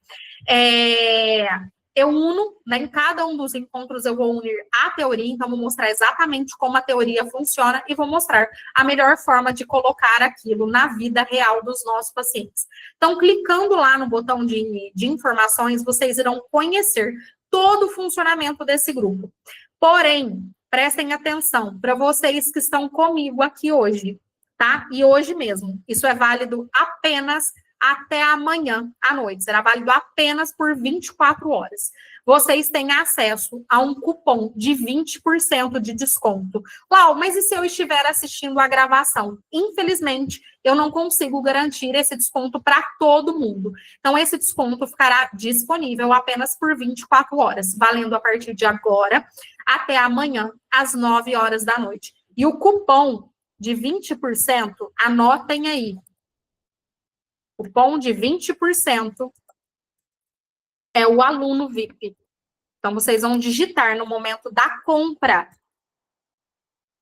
Eu uno, né, em cada um dos encontros eu vou unir a teoria, então vou mostrar exatamente como a teoria funciona e vou mostrar a melhor forma de colocar aquilo na vida real dos nossos pacientes. Então, clicando lá no botão de informações, vocês irão conhecer todo o funcionamento desse grupo. Porém, prestem atenção para vocês que estão comigo aqui hoje, tá? E hoje mesmo. Isso é válido apenas até amanhã à noite. Será válido apenas por 24 horas. Vocês têm acesso a um cupom de 20% de desconto. Lau, mas e se eu estiver assistindo a gravação? Infelizmente, eu não consigo garantir esse desconto para todo mundo. Então, esse desconto ficará disponível apenas por 24 horas, valendo a partir de agora até amanhã, às 9 horas da noite. E o cupom de 20%, anotem aí. Cupom de 20% é o aluno VIP. Então, vocês vão digitar no momento da compra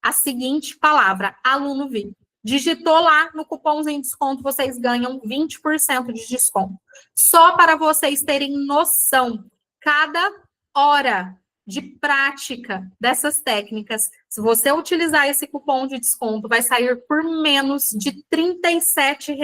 a seguinte palavra, aluno VIP. Digitou lá no cupomzinho de desconto, vocês ganham 20% de desconto. Só para vocês terem noção, cada hora de prática dessas técnicas, se você utilizar esse cupom de desconto, vai sair por menos de R$37.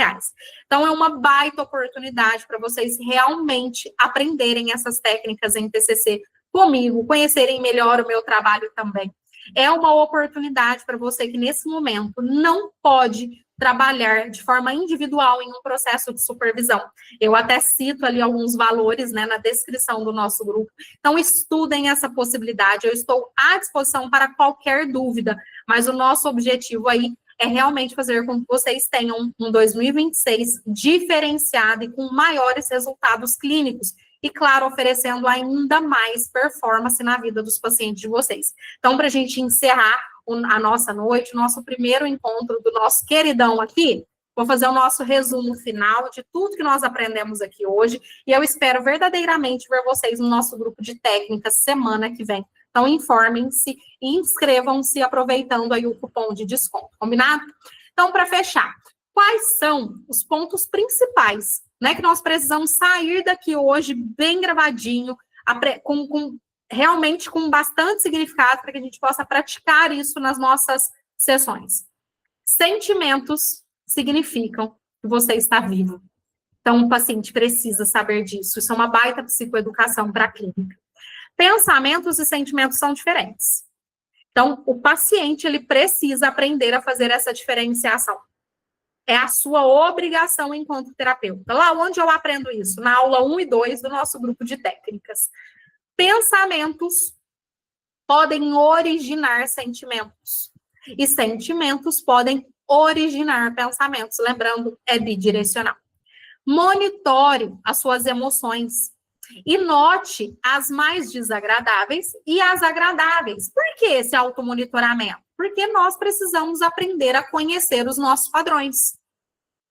Então, é uma baita oportunidade para vocês realmente aprenderem essas técnicas em TCC comigo, conhecerem melhor o meu trabalho também. É uma oportunidade para você que, nesse momento, não pode trabalhar de forma individual em um processo de supervisão. Eu até cito ali alguns valores, né, na descrição do nosso grupo. Então, estudem essa possibilidade. Eu estou à disposição para qualquer dúvida, mas o nosso objetivo aí é realmente fazer com que vocês tenham um 2026 diferenciado e com maiores resultados clínicos. E, claro, oferecendo ainda mais performance na vida dos pacientes de vocês. Então, para a gente encerrar a nossa noite, o nosso primeiro encontro do nosso queridão aqui, vou fazer o nosso resumo final de tudo que nós aprendemos aqui hoje, e eu espero verdadeiramente ver vocês no nosso grupo de técnicas semana que vem. Então, informem-se e inscrevam-se aproveitando aí o cupom de desconto, combinado? Então, para fechar, quais são os pontos principais, né, que nós precisamos sair daqui hoje bem gravadinho, realmente com bastante significado, para que a gente possa praticar isso nas nossas sessões. Sentimentos significam que você está vivo. Então, o paciente precisa saber disso. Isso é uma baita psicoeducação para a clínica. Pensamentos e sentimentos são diferentes. Então, o paciente, ele precisa aprender a fazer essa diferenciação. É a sua obrigação enquanto terapeuta. Lá onde eu aprendo isso? Na aula 1 e 2 do nosso grupo de técnicas. Pensamentos podem originar sentimentos. E sentimentos podem originar pensamentos. Lembrando, é bidirecional. Monitore as suas emoções. E note as mais desagradáveis e as agradáveis. Por que esse automonitoramento? Porque nós precisamos aprender a conhecer os nossos padrões.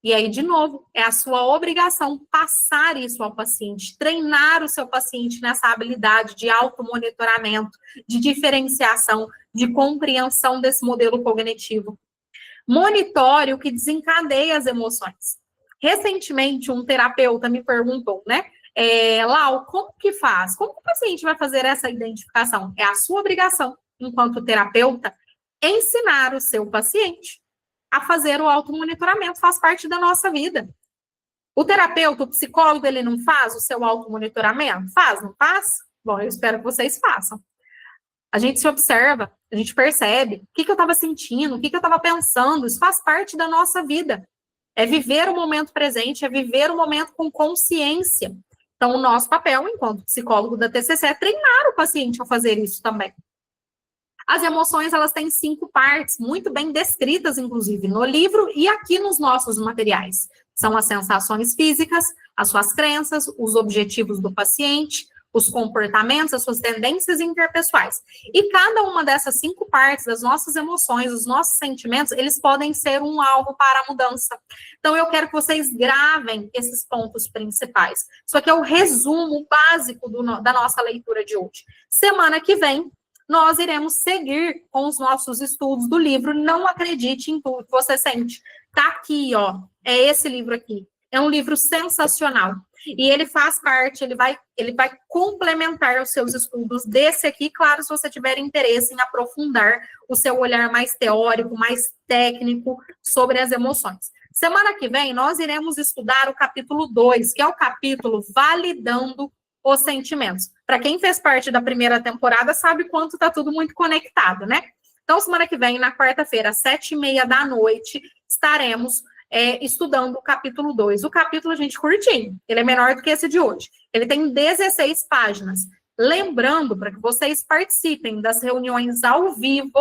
E aí, de novo, é a sua obrigação passar isso ao paciente, treinar o seu paciente nessa habilidade de automonitoramento, de diferenciação, de compreensão desse modelo cognitivo. Monitore o que desencadeia as emoções. Recentemente, um terapeuta me perguntou, né? Lau, como que faz? Como que o paciente vai fazer essa identificação? É a sua obrigação, enquanto terapeuta, ensinar o seu paciente a fazer o automonitoramento, faz parte da nossa vida. O terapeuta, o psicólogo, ele não faz o seu automonitoramento? Faz, não faz? Bom, eu espero que vocês façam. A gente se observa, a gente percebe o que eu estava sentindo, o que eu estava pensando, isso faz parte da nossa vida. É viver o momento presente, é viver o momento com consciência. Então, o nosso papel, enquanto psicólogo da TCC, é treinar o paciente a fazer isso também. As emoções, elas têm 5 partes, muito bem descritas, inclusive, no livro e aqui nos nossos materiais. São as sensações físicas, as suas crenças, os objetivos do paciente, os comportamentos, as suas tendências interpessoais. E cada uma dessas 5 partes, das nossas emoções, os nossos sentimentos, eles podem ser um alvo para a mudança. Então, eu quero que vocês gravem esses pontos principais. Isso aqui é o resumo básico da nossa leitura de hoje. Semana que vem, nós iremos seguir com os nossos estudos do livro Não Acredite em Tudo que Você Sente. Tá aqui, ó. É esse livro aqui. É um livro sensacional. E ele faz parte, ele vai complementar os seus estudos desse aqui, claro, se você tiver interesse em aprofundar o seu olhar mais teórico, mais técnico sobre as emoções. Semana que vem, nós iremos estudar o capítulo 2, que é o capítulo Validando os Sentimentos. Para quem fez parte da primeira temporada, sabe quanto está tudo muito conectado, né? Então, semana que vem, na quarta-feira, às 7h30 da noite, estaremos estudando o capítulo 2. O capítulo, gente, curtinho. Ele é menor do que esse de hoje. Ele tem 16 páginas. Lembrando, para que vocês participem das reuniões ao vivo,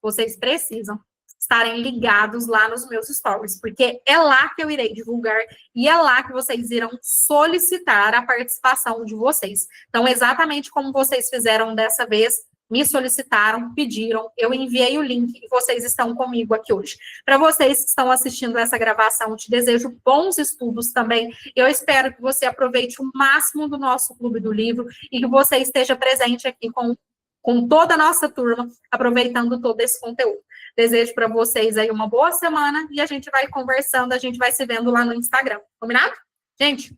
vocês precisam estarem ligados lá nos meus stories, porque é lá que eu irei divulgar e é lá que vocês irão solicitar a participação de vocês. Então, exatamente como vocês fizeram dessa vez, me solicitaram, pediram, eu enviei o link e vocês estão comigo aqui hoje. Para vocês que estão assistindo essa gravação, te desejo bons estudos também. Eu espero que você aproveite o máximo do nosso Clube do Livro e que você esteja presente aqui com toda a nossa turma, aproveitando todo esse conteúdo. Desejo para vocês aí uma boa semana e a gente vai conversando, a gente vai se vendo lá no Instagram. Combinado? Gente,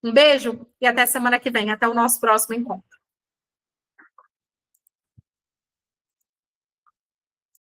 um beijo e até semana que vem. Até o nosso próximo encontro.